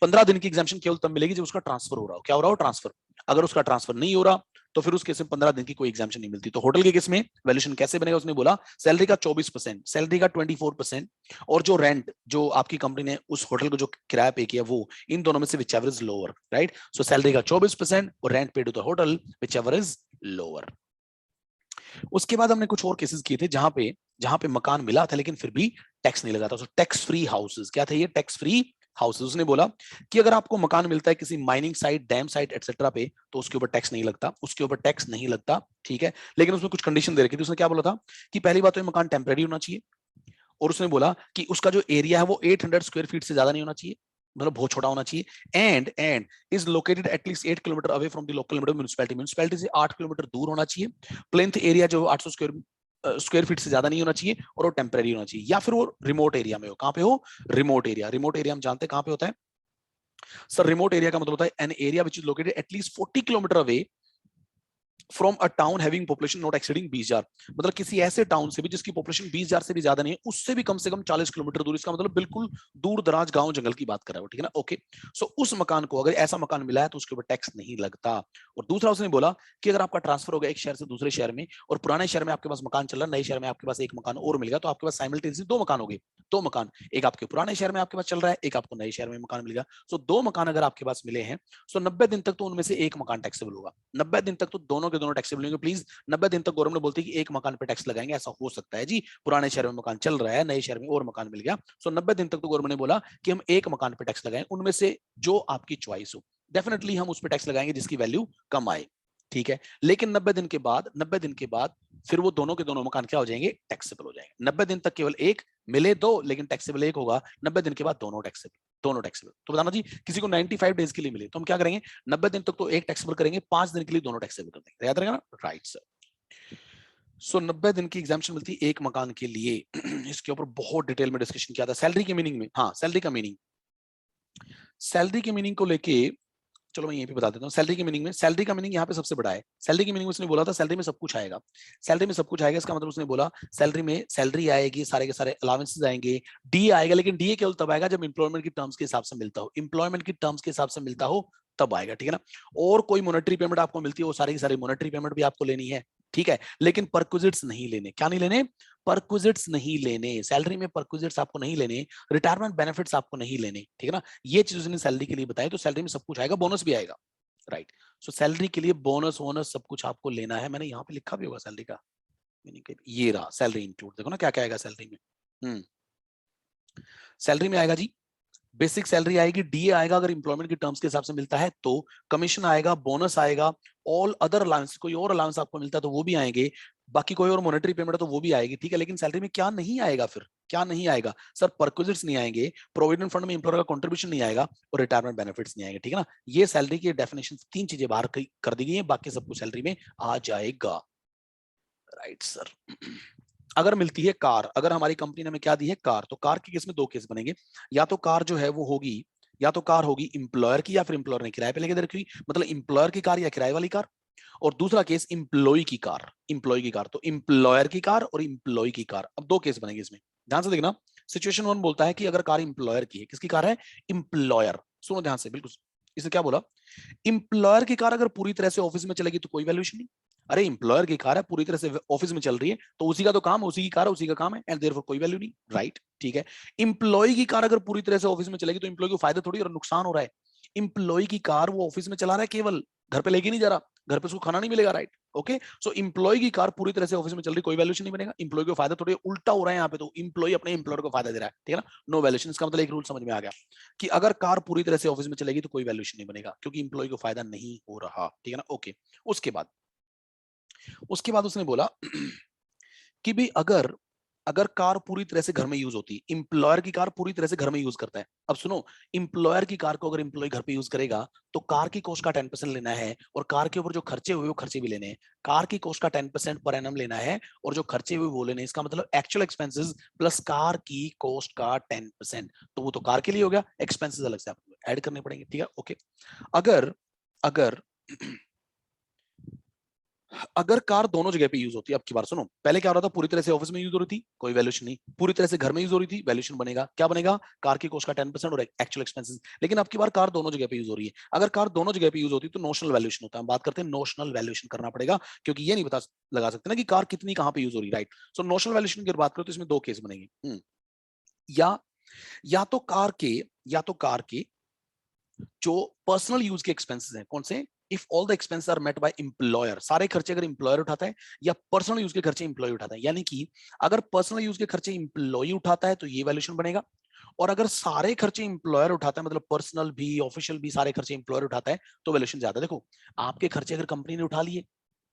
15 दिन की एग्जाम्पशन केवल तब मिलेगी जब उसका ट्रांसफर हो रहा हो। क्या हो रहा हो? ट्रांसफर। अगर उसका ट्रांसफर नहीं हो रहा तो फिर उस केस में 15 दिन की कोई एग्जाम्पशन नहीं मिलती। तो होटल के केस में वैल्यूएशन कैसे बनेगा? उसने बोला सैलरी का 24%, सैलरी का 24%, और जो रेंट जो आपकी कंपनी ने उस होटल को जो किराया पे किया वो, इन दोनों में से whichever is lower, right. So salary का 24% और rent paid to the hotel whichever is lower. उसके बाद हमने कुछ और केसेस किए थे जहां पे मकान मिला था लेकिन फिर भी टैक्स नहीं लगा था। टैक्स फ्री हाउसेस, क्या थे ये? Tax free houses. उसने बोला कि अगर आपको मकान मिलता है किसी mining site, dam site etcetera पे, तो उसके ऊपर टैक्स नहीं लगता, उसके ऊपर टैक्स नहीं लगता, ठीक है। लेकिन उसमें कुछ कंडीशन दे रखी थी। उसने क्या बोला था कि पहली बात तो ये मकान टेम्परेरी होना चाहिए, और उसने बोला कि उसका जो एरिया है वो 800 स्क्वायर फीट से ज्यादा नहीं होना चाहिए, मतलब बहुत छोटा होना चाहिए। And is located at least 8 kilometre away from the local limit of municipality, municipality से 8 किलोमीटर दूर होना चाहिए। प्लेंथ एरिया जो 800 स्क्वायर फीट से ज्यादा नहीं होना चाहिए, और वो टेम्परेरी होना चाहिए, या फिर वो रिमोट एरिया में हो। कहां पे हो? Remote area. रिमोट एरिया हम जानते हैं कहां पे होता है सर? रिमोट एरिया का मतलब होता है an area which is located at least 40 kilometre away from a town having population not exceeding 20,000, मतलब किसी ऐसे टाउन से भी जिसकी पॉपुलेशन 20,000 से भी ज्यादा नहीं है, उससे भी कम से कम 40 किलोमीटर दूर। इसका मतलब बिल्कुल दूर दराज गांव जंगल की बात कर रहा है, ठीक है ना। ओके, सो उस मकान को अगर ऐसा मकान मिला है तो उसके ऊपर टैक्स नहीं लगता। और दूसरा उसने बोला कि अगर आपका ट्रांसफर हो गया एक शहर से दूसरे शहर में, और पुराने शहर में आपके पास मकान चल रहा है, नए शहर में आपके पास एक मकान और मिल गया, तो आपके पास साइमल्टेनियसली दो मकान हो गए। दो मकान, एक आपके पुराने शहर में आपके पास चल रहा है, एक आपको नए शहर में मकान मिल गया। सो दो मकान अगर आपके पास मिले हैं, सो 90 दिन तक तो उनमें से एक मकान टैक्सेबल होगा। 90 दिन तक तो दोनों के दोनों टैक्सेबल होंगे। प्लीज 90 दिन तक गवर्नमेंट बोलती है कि एक मकान पे टैक्स लगाएंगे, ऐसा हो सकता है जी, पुराने शहर में मकान चल रहा है, नए शहर में और मकान मिल गया। सो 90 दिन तक तो गवर्नमेंट ने बोला कि हम एक मकान पे टैक्स लगाएं, उनमें से जो आपकी चॉइस हो। डेफिनेटली हम उस पर टैक्स लगाएंगे जिसकी वैल्यू कम आए, ठीक है। लेकिन 90 दिन के बाद फिर वो दोनों के दोनों मकान क्या हो जाएंगे? टैक्सेबल हो जाएंगे। 90 दिन तक केवल एक मिले दो, लेकिन टैक्सेबल एक होगा। 90 दिन के बाद दोनों टैक्सेबल, दोनों टैक्सेबल। तो बताना जी, किसी को 95 डेज के लिए मिले तो हम क्या करेंगे? 90 दिन तक तो एक टैक्सेबल करेंगे, 5 दिन के लिए दोनों टैक्सेबल कर देंगे। याद रहेगा ना? Right sir. सो 90 दिन की एग्जाम्पशन मिलती है एक मकान के लिए। इसके ऊपर बहुत डिटेल में डिस्कशन किया था सैलरी की मीनिंग में। हाँ, सैलरी का मीनिंग, सैलरी की मीनिंग को लेके चलो मैं यहीं पे बता देता हूँ। सैलरी की मीनिंग में, सैलरी का मीनिंग यहाँ पे सबसे बड़ा है। सैलरी की मीनिंग में उसने बोला था सैलरी में सब कुछ आएगा, सैलरी में सब कुछ आएगा। इसका मतलब उसने बोला सैलरी में सैलरी आएगी, सारे के सारे अलाउंसेस आएंगे, डी आएगा, लेकिन डी केवल तब आएगा जब इंप्लॉयमेंट की टर्म्स के हिसाब से मिलता हो, इंप्लॉयमेंट की टर्म्स के हिसाब से मिलता हो तब आएगा, ठीक है ना। और कोई मॉनेटरी पेमेंट आपको मिलती है, वो सारी की सारी मॉनेटरी पेमेंट भी आपको लेनी है, ठीक है। लेकिन परक्विजिट्स नहीं लेने। क्या नहीं लेने? परक्विजिट्स नहीं लेने। सैलरी में परक्विजिट्स आपको नहीं लेने, रिटायरमेंट बेनिफिट्स आपको नहीं लेने, ठीक है ना। ये चीज उसने सैलरी के लिए बताई। तो सैलरी में सब कुछ आएगा, बोनस भी आएगा, राइट। सो सैलरी के लिए बोनस वोनस सब कुछ आपको लेना है। मैंने यहाँ पे लिखा भी होगा सैलरी का मीनिंग, ये रहा सैलरी इंक्लूड। देखो ना क्या क्या आएगा सैलरी में। सैलरी में आएगा जी, बेसिक सैलरी आएगी, डीए आएगा अगर इंप्लॉयमेंट की टर्म्स के हिसाब से मिलता है तो, कमीशन आएगा, बोनस आएगा, ऑल अदर अलाउंस, कोई और अलाउंस आपको मिलता है तो वो भी आएंगे, बाकी कोई और मॉनेटरी पेमेंट है तो वो भी आएगी, ठीक है, लेकिन सैलरी में क्या नहीं आएगा, फिर क्या नहीं आएगा सर? परक्विजिट्स नहीं आएंगे, प्रोविडेंट फंड में एम्प्लॉयर का कंट्रीब्यूशन नहीं आएगा, और रिटायरमेंट बेनिफिट्स नहीं आएंगे, ठीक है ना। ये सैलरी की डेफिनेशन, तीन चीजें बाहर कर दी गई है, बाकी सब कुछ सैलरी में आ जाएगा। Right sir. अगर मिलती है कार, अगर हमारी कंपनी ने हमें क्या दी है, कार, तो कार के केस में दो केस बनेंगे। या तो कार जो है वो होगी, या तो कार होगी इंप्लॉयर की, या फिर इंप्लॉयर ने किराए पे लेके दे रखी, मतलब इंप्लॉयर की कार या किराए वाली कार। और दूसरा केस इंप्लॉय की कार, इंप्लॉय की कार, तो इंप्लॉयर की कार और इंप्लॉय की कार। अब दो केस बनेंगे इसमें, ध्यान से देखना। सिचुएशन वन बोलता है कि अगर कार इंप्लॉयर की है, किसकी कार है? इंप्लॉयर। सुनो ध्यान से बिल्कुल, इसने क्या बोला, इंप्लॉयर की कार अगर पूरी तरह से ऑफिस में चलेगी तो कोई वैल्यूएशन नहीं। अरे इंप्लॉयर की कार है, पूरी तरह से ऑफिस में चल रही है, तो उसी का तो काम, उसी की कार है, उसी का काम है, एंड देयरफॉर कोई वैल्यू नहीं, राइट, ठीक है। इंप्लॉय की कार अगर पूरी तरह से ऑफिस में चलेगी तो इंप्लॉय को फायदा थोड़ी और नुकसान हो रहा है। इंप्लॉय की कार वो ऑफिस में चला रहा है केवल, घर पे लेके नहीं जा रहा, घर पे उसको खाना नहीं मिलेगा, राइट, ओके। सो इंप्लॉय की कार पूरी तरह से ऑफिस में चल रही, कोई वैल्यूएशन नहीं बनेगा, इंप्लॉय को फायदा थोड़ी, उल्टा हो रहा है यहाँ पे, तो इंप्लॉय अपने इंप्लॉयर को फायदा दे रहा है, ठीक है ना, नो वैल्यूएशन। इसका मतलब एक रूल समझ में आ गया कि अगर कार पूरी तरह से ऑफिस में चलेगी तो कोई वैल्यूएशन नहीं बनेगा, क्योंकि इंप्लॉय को फायदा नहीं हो रहा, ठीक है ना, ओके। उसके बाद उसने बोला कि भी अगर अगर कार पूरी तरह से घर में यूज होती है, इंप्लॉयर की कार पूरी तरह से घर में यूज करता है। अब सुनो, इंप्लॉयर की कार को अगर इंप्लॉय घर पे यूज करेगा तो कार की कॉस्ट का 10% लेना है, और कार के ऊपर जो खर्चे हुए वो खर्चे भी लेने हैं। कार की कॉस्ट का 10% पर एनम लेना है, और जो खर्चे हुए वो लेने हैं। इसका मतलब एक्चुअल एक्सपेंसेस प्लस कार की कॉस्ट का 10%, तो वो तो कार के लिए हो गया, एक्सपेंसेस अलग से आपको ऐड करने पड़ेंगे, ठीक है, ओके। अगर अगर अगर कार दोनों जगह पे यूज होती है, अब की बार सुनो, पहले क्या हो रहा था, पूरी तरह से ऑफिस में यूज हो रही थी, कोई वैल्यूएशन नहीं, पूरी तरह से घर में यूज हो रही थी, वैल्यूएशन बनेगा, क्या बनेगा, कार की कॉस्ट का 10% और एक्चुअल एक्सपेंसेस। लेकिन अब की बार कार दोनों जगह पे यूज हो रही है, अगर कार दोनों जगह पे यूज होती है तो नोशनल वैल्यूएशन होता है, हम बात करते हैं नोशनल वैल्यूएशन करना पड़ेगा, क्योंकि ये नहीं बता लगा सकते ना कि कार कितनी कहां पे यूज हो रही है, राइट। सो नोशनल वैल्यूएशन की बात करो तो इसमें दो केस बनेंगे। या या तो कार के या तो कार के जो पर्सनल यूज के एक्सपेंसेस हैं, कौन से, if all the expenses are met by employer, सारे खर्चे अगर एम्प्लॉयर उठाता है, या पर्सनल यूज के खर्चे एम्प्लॉय उठाता है। यानी कि अगर पर्सनल यूज के खर्चे एम्प्लॉय उठाता है तो ये वैल्यूएशन बनेगा, और अगर सारे खर्चे एम्प्लॉयर उठाता है, मतलब पर्सनल भी ऑफिशियल भी सारे खर्चे एम्प्लॉयर उठाता है, तो वैल्यूएशन ज्यादा। देखो, आपके खर्चे अगर कंपनी ने उठा लिए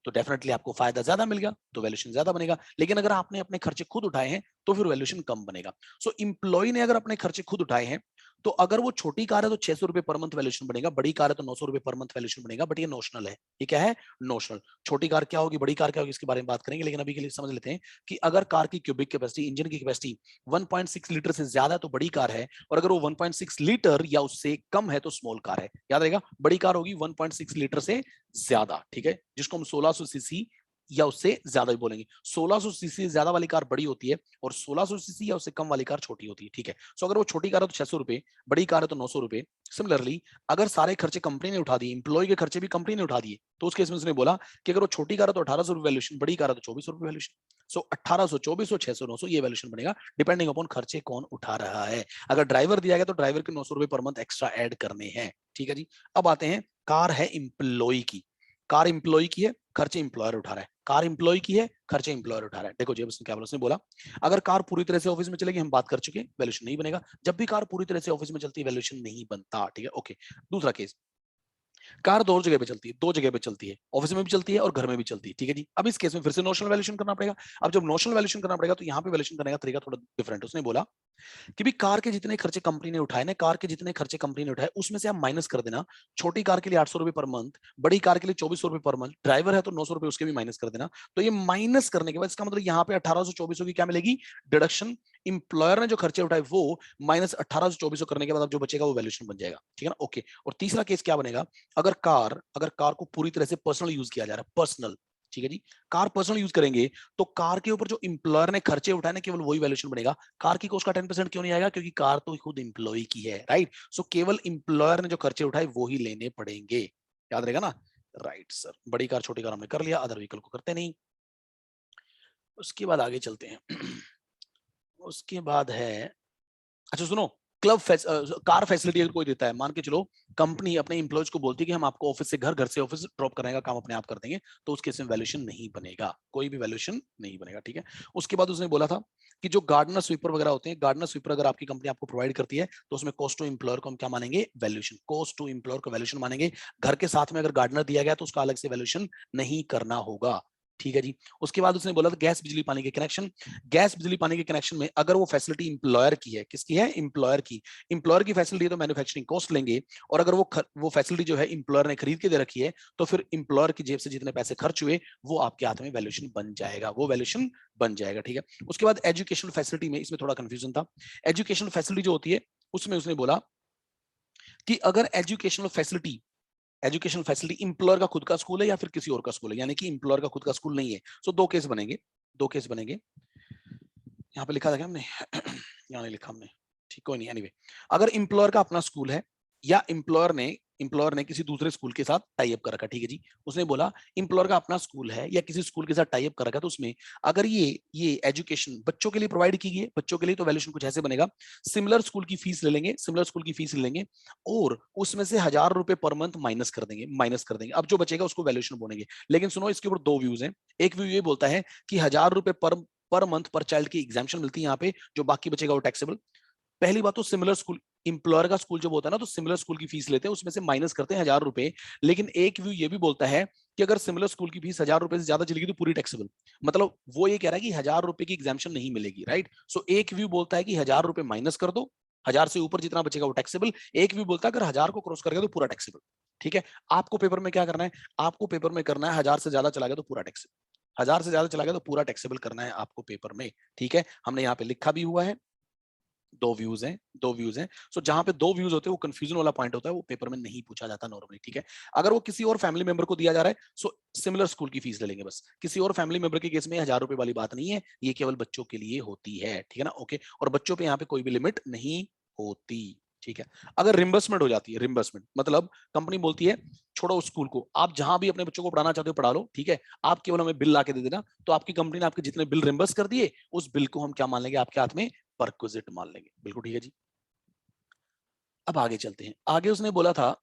तो डेफिनेटली आपको फायदा ज्यादा मिल गया, तो वैल्यूएशन ज्यादा बनेगा, लेकिन अगर आपने अपने खर्चे खुद उठाए हैं तो फिर वैल्यूएशन कम बनेगा। सो इंप्लॉय ने अगर अपने खर्चे खुद उठाए हैं, तो अगर वो छोटी कार है तो 600 रुपए पर मंथ वैल्यूएशन बनेगा, बड़ी कार है तो 900 रुपए पर मंथ वैल्यूएशन बनेगा, बट ये नोशनल है। ये क्या है, नोशनल। छोटी कार क्या होगी, बड़ी कार क्या होगी, इसके बारे में बात करेंगे, लेकिन अभी के लिए समझ लेते हैं कि अगर कार की क्यूबिक कैपेसिटी, इंजन की कैपेसिटी 1.6 लीटर से ज्यादा है तो बड़ी कार है, और अगर वो 1.6 लीटर या उससे कम है तो स्मॉल कार है। याद रहेगा, बड़ी कार होगी 1.6 लीटर से ज्यादा, ठीक है, जिसको हम 1600 सीसी या उससे ज्यादा भी बोलेंगे। 1600 सीसी से ज्यादा वाली कार बड़ी होती है, और 1600 सीसी या उससे कम वाली कार छोटी होती है, ठीक है। सो अगर वो छोटी कार है तो 600 रुपए, बड़ी कार है तो 900 रुपए। सिमिलरली अगर सारे खर्चे कंपनी ने उठा दिए, इंप्लॉय के खर्चे भी कंपनी ने उठा दिए, तो उस केस में उसने बोला कि अगर वो छोटी कार है तो 1800 रुपए वैल्यूएशन, बड़ी कार है तो 2400 रुपए वैल्यूएशन। सो 1800, 2400, 600, 900 ये वैल्यूएशन बनेगा, डिपेंडिंग अपॉन खर्चे कौन उठा रहा है। अगर ड्राइवर दिया गया तो ड्राइवर के 900 रुपए पर मंथ एक्स्ट्रा ऐड करने हैं, ठीक है जी। अब आते हैं, कार है इंप्लॉय की, कार इंप्लॉय की है, खर्चे इंप्लॉयर उठा रहा है, कार इंप्लॉय की है, खर्चे इंप्लॉयर उठा रहा है। देखो जी, उसने क्या बोला, उसने बोला अगर कार पूरी तरह से ऑफिस में चलेगी, हम बात कर चुके, वैल्यूएशन नहीं बनेगा। जब भी कार पूरी तरह से ऑफिस में चलती है वैल्यूएशन नहीं बनता, ठीक है, ओके। दूसरा केस, कार दो जगह पे चलती है, दो जगह पे चलती है, ऑफिस में भी चलती है और घर में भी चलती है, ठीक है जी। अब इस केस में फिर से नोशनल वैल्यूएशन करना पड़ेगा। अब जब नोशनल वैल्यूएशन करना पड़ेगा तो यहाँ पे वैल्यूएशन करने का तरीका थोड़ा डिफरेंट। उसने बोला कि भी कार के जितने खर्चे कंपनी ने उठाए ना, कार के जितने खर्चे कंपनी ने उठाए उसमें से आप माइनस कर देना। छोटी कार के लिए 800 रुपए पर मंथ, बड़ी कार के लिए 2400 रुपए पर मंथ, ड्राइवर है तो 900 रुपए उसके भी माइनस कर देना। तो ये माइनस करने के बाद इसका मतलब यहाँ पे 1800 2400 की क्या मिलेगी, डिडक्शन। इंप्लॉयर ने जो खर्चे उठाए वो माइनस 1800 2400 करने के बाद अब जो बचेगा वो वैल्यूएशन बन जाएगा, ठीक है ना, ओके। और तीसरा केस क्या बनेगा, अगर कार को पूरी तरह से पर्सनल यूज किया जा रहा है, पर्सनल, ठीक है जी, कार पर्सनल यूज करेंगे तो कार के ऊपर जो इंप्लॉयर ने खर्चे उठाए ना, केवल वही वैल्यूएशन बनेगा। कार की कॉस्ट का 10% क्यों नहीं आएगा, क्योंकि कार तो खुद इंप्लॉय की है, राइट। सो केवल इंप्लॉयर ने जो खर्चे उठाए वो ही लेने पड़ेंगे, याद रहेगा ना, राइट सर। बड़ी कार छोटी कार हमने कर लिया, अदर व्हीकल को करते नहीं। उसके बाद आगे चलते हैं। उसके बाद है, अच्छा सुनो, कार फैसिलिटी अगर कोई देता है, मान के चलो कंपनी अपने इंप्लॉयज को बोलती है कि हम आपको ऑफिस से घर से ऑफिस ड्रॉप करने का काम अपने आप कर देंगे, तो उस केस में वैल्यूएशन नहीं बनेगा, कोई भी वैल्यूएशन नहीं बनेगा, ठीक है। उसके बाद उसने बोला था कि जो गार्डनर स्वीपर वगैरह होते हैं, गार्डनर स्वीपर अगर आपकी कंपनी आपको प्रोवाइड करती है तो उसमें कॉस्ट टू इंप्लॉयर को हम क्या मानेंगे, वैल्यूएशन, कॉस्ट टू इंप्लॉयर को वैल्यूएशन मानेंगे। घर के साथ में अगर गार्डनर दिया गया तो उसका अलग से वैल्यूएशन नहीं करना होगा। ठीक है जी। उसके बाद उसने बोला था गैस बिजली पानी के कनेक्शन। गैस बिजली पानी के कनेक्शन में अगर वो फैसिलिटी इंप्लॉयर की है, किसकी है? इंप्लॉयर की। इंप्लॉयर की फैसिलिटी है तो मैन्युफैक्चरिंग कॉस्ट लेंगे, और अगर वो फैसिलिटी जो है इंप्लॉयर ने खरीद के दे रखी है तो फिर इंप्लॉयर की जेब से जितने पैसे खर्च हुए वो आपके हाथ में वैल्यूएशन बन जाएगा, वो वैल्यूएशन बन जाएगा। ठीक है। उसके बाद एजुकेशनल फैसिलिटी में इसमें थोड़ा कंफ्यूजन था। एजुकेशनल फैसिलिटी जो होती है उसमें उसने बोला कि अगर एजुकेशनल फैसिलिटी इंप्लॉयर का खुद का स्कूल है या फिर किसी और का स्कूल है, यानी कि इंप्लॉयर का खुद का स्कूल नहीं है, सो दो केस बनेंगे। दो केस बनेंगे। यहाँ पे लिखा था क्या हमने? यहाँ नहीं लिखा हमने, ठीक, कोई नहीं, एनीवे। अगर इंप्लॉयर का अपना स्कूल है या इंप्लॉयर ने किसी दूसरे स्कूल के साथ टाई अप कर रखा, ठीक है जी। उसने बोला इंप्लॉयर का अपना स्कूल है या किसी स्कूल के साथ टाई अप कर रखा, तो उसमें अगर ये एजुकेशन बच्चों के लिए प्रोवाइड की गई है, बच्चों के लिए, तो वैल्यूएशन कुछ ऐसे बनेगा। सिमिलर स्कूल की फीस ले लेंगे, सिमिलर स्कूल की फीस ले लेंगे और उसमें से 1,000 रुपए पर मंथ माइनस कर देंगे। अब जो बचेगा उसको वैल्यूएशन बोलेंगे। लेकिन सुनो, इसके ऊपर दो व्यूज हैं। एक व्यू ये बोलता है कि 1,000 रुपए पर मंथ पर चाइल्ड की एग्जाम्पशन मिलती है यहाँ पे, जो बाकी बचेगा वो टैक्सेबल। पहली बात तो सिमिलर स्कूल, इंप्लॉयर का स्कूल जो होता है ना, तो सिमिलर स्कूल की फीस लेते हैं, उसमें से माइनस करते हैं 1,000 रुपए। लेकिन एक व्यू ये भी बोलता है कि अगर सिमिलर स्कूल की फीस 1,000 रुपए से ज्यादा चलेगी तो पूरी टैक्सेबल। मतलब वो ये कह रहा है कि 1,000 रुपए की एग्जाम्पशन नहीं मिलेगी, राइट। सो एक व्यू बोलता है कि 1,000 रुपए माइनस कर दो, 1,000 से ऊपर जितना बचेगा वो टैक्सेबल। एक व्यू बोलता है अगर 1,000 को क्रॉस करेगा तो पूरा टैक्सेबल। ठीक है। आपको पेपर में क्या करना है? आपको पेपर में करना है 1,000 से ज्यादा चला गया तो पूरा टैक्सेबल, 1,000 से ज्यादा चला गया तो पूरा टैक्सेबल करना है आपको पेपर में। ठीक है, हमने यहाँ पे लिखा भी हुआ है। दो व्यूज हैं, दो व्यूज हैं। सो जहां पे दो व्यूज होते हैं वो कंफ्यूजन वाला पॉइंट होता है, वो पेपर में नहीं पूछा जाता नॉर्मली। ठीक है। अगर वो किसी और फैमिली मेंबर को दिया जा रहा है, सो सिमिलर स्कूल की फीस ले लेंगे बस। किसी और फैमिली मेंबर के केस में 1,000 रुपए वाली बात नहीं है, ये केवल बच्चों के लिए होती है। ठीक है ना, ओके। और बच्चों पे यहाँ पे कोई भी लिमिट नहीं होती। ठीक है। अगर रिम्बर्समेंट हो जाती है, रिम्बर्समेंट मतलब कंपनी बोलती है छोड़ो उस स्कूल को, आप जहां भी अपने बच्चों को पढ़ाना चाहते हो पढ़ा लो, ठीक है, आप केवल हमें बिल ला के दे देना, तो आपकी कंपनी ने आपके जितने बिल रिम्बर्स कर दिए, उस बिल को हम क्या मान लेंगे? आपके हाथ में परक्विजिट मान लेंगे। बिल्कुल ठीक है जी। अब आगे चलते हैं। आगे उसने बोला था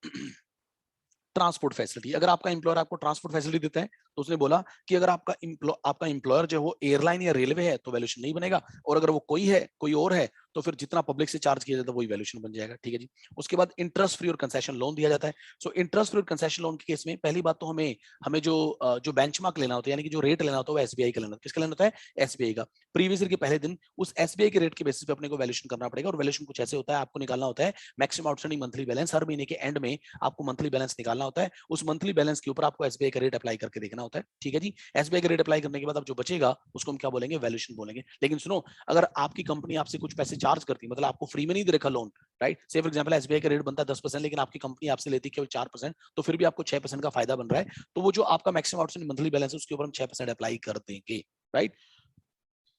ट्रांसपोर्ट फैसिलिटी। अगर आपका इंप्लॉयर आपको ट्रांसपोर्ट फैसिलिटी देता है तो उसने बोला कि अगर आपका इंप्लॉयर जो वो एयरलाइन या रेलवे है तो वैल्यूएशन नहीं बनेगा, और अगर वो कोई और है तो फिर जितना पब्लिक से चार्ज किया जाता है वही वैल्यूएशन बन जाएगा। ठीक है जी। उसके बाद इंटरेस्ट फ्री और कंसेशन लोन दिया जाता है। सो इंटरेस्ट फ्री और कंसेशन लोन के केस में पहली बात तो हमें हमें जो बेंचमार्क लेना होता है, यानी कि जो रेट लेना होता है वो एसबीआई का लेना होता है। किसका लेना होता है? एसबीआई का। प्रीवियस ईयर के पहले दिन उस एसबीआई के रेट के बेसिस पे अपने को वैल्यूएशन करना पड़ेगा, और वैल्यूएशन कुछ ऐसे होता है, आपको निकालना होता है मैक्सिमम आउटस्टैंडिंग मंथली बैलेंस। हर महीने के एंड में आपको मंथली बैलेंस निकालना होता है, उस मंथली बैलेंस के ऊपर आपको एसबीआई का रेट अप्लाई करके देखना होता है। ठीक है जी। एसबीआई का रेट अप्लाई करने के बाद अब जो बचेगा उसको हम क्या बोलेंगे? वैल्यूएशन बोलेंगे। लेकिन सुनो, अगर आपकी कंपनी आपसे कुछ पैसे चार्ज करती है, मतलब आपको फ्री में नहीं दे रखा लोन, राइट, से फॉर एग्जांपल एसबीआई का रेट बनता है 10%, लेकिन आपकी कंपनी आपसे लेती है केवल 4%, तो फिर भी आपको 6% का फायदा बन रहा है, तो वो जो आपका मैक्सिमम आउटस्टैंडिंग मंथली बैलेंस है उसके ऊपर हम 6% अप्लाई कर देंगे, राइट।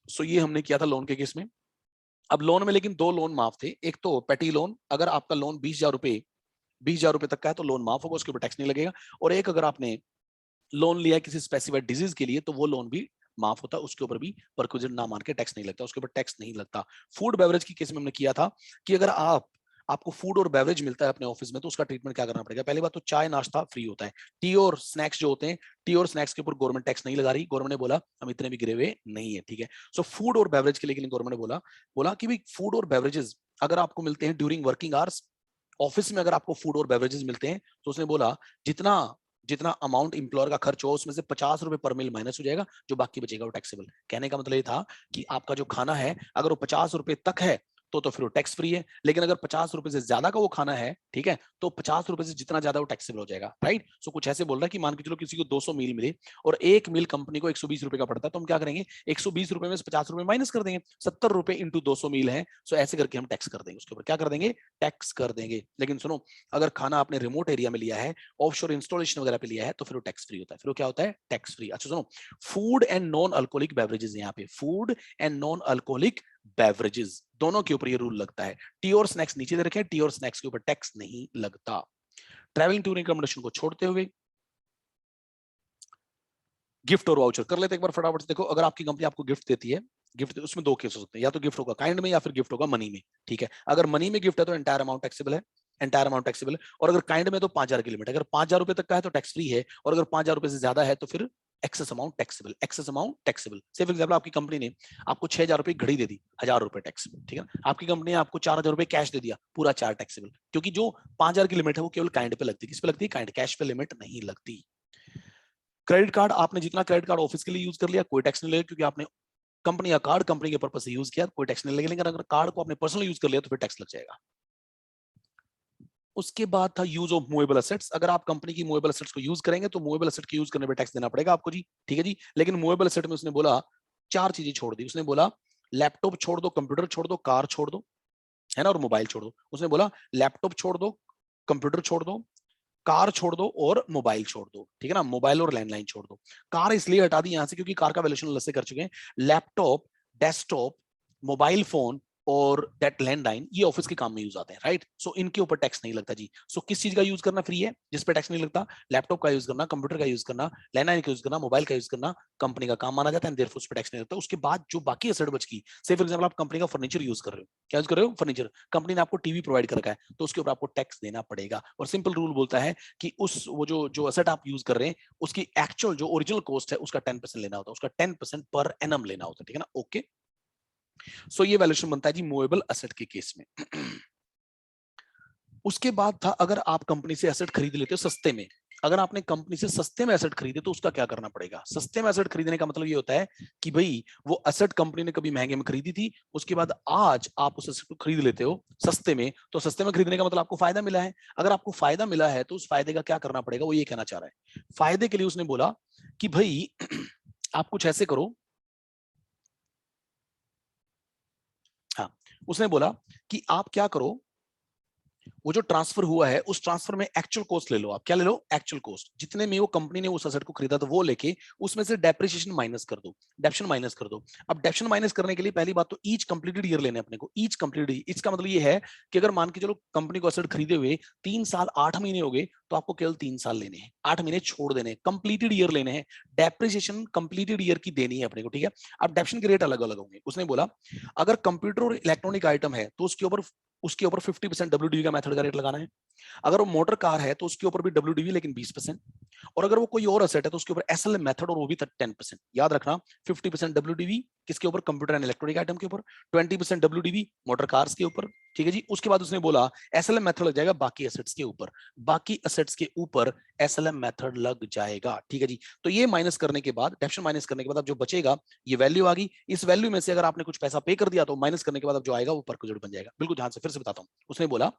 सो ये हमने किया था लोन के केस में। अब लोन में लेकिन दो लोन माफ थे। एक तो पेटी लोन, अगर आपका लोन 20,000 रुपए तक का है तो लोन माफ होगा, उसके ऊपर टैक्स नहीं लगेगा। और एक अगर आपने लोन लिया किसी स्पेसिफाइड डिजीज के लिए तो वो लोन भी माफ होता है, उसके ऊपर भी परक्विजिट ना मान के टैक्स नहीं लगता, उसके ऊपर टैक्स नहीं लगता। फूड बेवरेज की केस में हमने किया था कि अगर आपको फूड और बेवरेज मिलता है अपने ऑफिस में तो उसका ट्रीटमेंट क्या करना पड़ेगा? पहली बात तो चाय नाश्ता फ्री होता है। टी और स्नैक्स जो होते हैं, टी और स्नैक्स के ऊपर गवर्नमेंट टैक्स नहीं लगा रही। गवर्नमेंट ने बोला हम इतने भी गिरे हुए नहीं है। ठीक है। सो फूड और बेवरेज के लिए गवर्नमेंट ने बोला कि भाई फूड और बेवरेजेस अगर आपको मिलते हैं ड्यूरिंग वर्किंग आवर्स, ऑफिस में अगर आपको फूड और बेवरेजेस मिलते हैं, तो उसने बोला जितना जितना अमाउंट इंप्लॉयर का खर्च हो उसमें से 50 रुपए पर मील माइनस हो जाएगा, जो बाकी बचेगा वो टैक्सेबल। कहने का मतलब ये था कि आपका जो खाना है अगर वो 50 रुपए तक है तो फिर वो टैक्स फ्री है, लेकिन अगर 50 रुपए से ज्यादा का वो खाना है, ठीक है, तो 50 रुपए से जितना ज्यादा वो टैक्सेबल हो जाएगा, राइट। सो कुछ ऐसे बोल रहा है कि मान के चलो किसी को 200 मील मिले और एक मील कंपनी को 120 रुपए का पड़ता है, तो हम क्या करेंगे? 120 रुपए में से 50 रुपए माइनस कर देंगे, 70 रुपए इंटू 200 मील है। सो ऐसे करके हम टैक्स कर देंगे, उसके ऊपर क्या कर देंगे? टैक्स कर देंगे। लेकिन सुनो, अगर खाना आपने रिमोट एरिया में लिया है, ऑफशोर इंस्टॉलेशन वगैरह पे लिया है, तो फिर वो टैक्स फ्री होता है। फिर वो क्या होता है? Tax free. अच्छा सुनो, food and non alcoholic beverages, यहाँ पे food and non alcoholic beverages दोनों के ऊपर ये रूल लगता है। टी और स्नैक्स नीचे दे रखे हैं, टी और स्नैक्स के ऊपर टैक्स नहीं लगता। ट्रैवलिंग टूरिंग अकोमोडेशन को छोड़ते हुए गिफ्ट और वाउचर कर लेते एक बार फटाफट से। देखो, अगर आपकी कंपनी आपको गिफ्ट देती है, गिफ्ट उसमें दो केस हो सकते हैं, या तो गिफ्ट होगा काइंड में या फिर गिफ्ट होगा मनी में। ठीक है। अगर मनी में गिफ्ट है तो एंटायर अमाउंट टैक्सेबल है, एंटायर अमाउंट टैक्सेबल है। और अगर काइंड में तो 5,000 की लिमिट है, अगर 5,000 रुपए तक का है तो टैक्स फ्री है, और अगर 5,000 रुपए से ज्यादा है तो फिर excess amount taxable, excess amount taxable. से फॉर एग्जाम्पल आपकी कंपनी ने आपको 6,000 रुपए घड़ी दे दी, 1,000 रुपए टैक्सेबल। ठीक है। आपकी कंपनी ने आपको 4,000 रुपए कैश दे दिया, पूरा 4 टैक्सेबल, क्योंकि जो 5,000 की लिमिट है वो केवल काइंड पे लगती है। किस पे लगती है? काइंड। कैश पे लिमिट नहीं लगती। क्रेडिट कार्ड आपने जितना क्रेडिट कार्ड ऑफिस के लिए यूज कर लिया कोई टैक्स नहीं लगेगा, क्योंकि आपने कंपनी का कार्ड कंपनी के पर्पस से यूज किया, कोई टैक्स नहीं लगेगा। लेकिन अगर कार्ड को आपने पर्सनल यूज कर लिया तो फिर टैक्स लग जाएगा। उसके बाद था यूज ऑफ मूवेबल एसेट्स। अगर आप कंपनी की मूवेबल एसेट्स को यूज करेंगे तो मूवेबल एसेट के यूज करने पर टैक्स देना पड़ेगा आपको जी, ठीक है जी। लेकिन मूवेबल एसेट में उसने बोला चार चीजें छोड़ दी। उसने बोला लैपटॉप छोड़ दो, कंप्यूटर छोड़ दो, कार छोड़ दो, है ना, और मोबाइल छोड़ दो। उसने बोला लैपटॉप छोड़ दो, कंप्यूटर छोड़ दो, कार छोड़ दो और मोबाइल छोड़ दो, ठीक है ना, मोबाइल और लैंडलाइन छोड़ दो। कार इसलिए हटा दी यहां से क्योंकि कार का वैल्यूएशन अलग से कर चुके हैं। लैपटॉप, डेस्कटॉप, मोबाइल फोन और दैट लैंडलाइन ये ऑफिस के काम में यूज आते हैं, राइट। सो इनके ऊपर टैक्स नहीं लगता जी। सो किस चीज का यूज करना फ्री है जिस पे टैक्स नहीं लगता? लैपटॉप का यूज करना, कंप्यूटर का यूज करना, लैंडलाइन का यूज करना, मोबाइल का यूज करना कंपनी का काम माना जाता है, देयरफॉर उस पर टैक्स नहीं लगता। उसके बाद जो बाकी एसेट बच गई, से फॉर एग्जांपल आप कंपनी का फर्नीचर यूज कर रहे हो, क्या यूज कर रहे हो? फर्नीचर। कंपनी ने आपको टीवी प्रोवाइड कर रखा है तो उसके ऊपर आपको टैक्स देना पड़ेगा। और सिंपल रूल बोलता है कि उस वो जो एसेट आप यूज कर रहे हैं उसकी एक्चुअल जो ओरिजिनल कॉस्ट है उसका 10% लेना होता है, उसका 10% पर एनम लेना होता है, ठीक है ना। ओके, सो ये वैल्यूएशन बनता है जी मूवेबल एसेट के केस में। उसके बाद था अगर आप कंपनी से एसेट खरीद लेते हो सस्ते में, अगर आपने कंपनी से सस्ते में एसेट खरीदे तो उसका क्या करना पड़ेगा? सस्ते में एसेट खरीदने का मतलब ये होता है कि भाई वो एसेट कंपनी ने कभी महंगे में खरीदी थी, उसके बाद आज आप उस एसेट को खरीद लेते हो सस्ते में, तो सस्ते में खरीदने का मतलब आपको फायदा मिला है। अगर आपको फायदा मिला है तो उस फायदे का क्या करना पड़ेगा, वो ये कहना चाह रहा है। फायदे के लिए उसने बोला कि भाई आप कुछ ऐसे करो, हाँ, उसने बोला कि आप क्या करो, वो जो ट्रांसफर हुआ है उस ट्रांसफर में एक्चुअल कॉस्ट ले लो। आप क्या ले लो? एक्चुअल कॉस्ट, जितने में वो कंपनी ने उस एसेट को खरीदा था वो लेके उसमें से डेप्रिसिएशन माइनस कर दो, डेप्शन माइनस कर दो। अब डेप्शन माइनस करने के लिए पहली बात तो ईच कंप्लीटेड ईयर लेने अपने को, ईच कंप्लीटेड। इसका मतलब ये है कि अगर मान के चलो कंपनी को एसेट खरीदे हुए 3 साल 8 महीने हो गए तो आपको केवल 3 साल लेने हैं, 8 महीने छोड़ देने हैं, कंप्लीटेड ईयर लेने हैं। डेप्रिसिएशन कंप्लीटेड ईयर की देनी है अपने को, ठीक है। अब डेप्शन के रेट अलग अलग होंगे। उसने बोला अगर कंप्यूटर और इलेक्ट्रॉनिक आइटम है तो उसके ऊपर 50% डब्ल्यूडीवी का मेथड का रेट लगाना है। अगर वो मोटर कार है तो उसके ऊपर भी डब्ल्यूडीवी लेकिन 20%। और अगर वो कोई और एसेट है तो उसके ऊपर एसएलएम मेथड और वो भी 10%। याद रखना 50% डब्ल्यूडीवी किसके ऊपर? कंप्यूटर एंड इलेक्ट्रॉनिक आइटम के ऊपर, 20% डब्ल्यूडीवी मोटर कार्स के ऊपर, ठीक है जी। उसके बाद उसने बोला एसएलएम मेथड लग जाएगा बाकी एसेट्स के ऊपर, बाकी एसेट्स के ऊपर एसएलएम मेथड लग जाएगा, ठीक है जी। तो ये माइनस करने के बाद, डेप्शन माइनस करने के बाद अब जो बचेगा ये वैल्यू आ गई। इस वैल्यू में से अगर आपने कुछ पैसा पे कर दिया तो माइनस करने के बाद अब जो आएगा वो परक्यूजेट बन जाएगा। बिल्कुल ध्यान से फिर से बताता हूँ। उसने बोला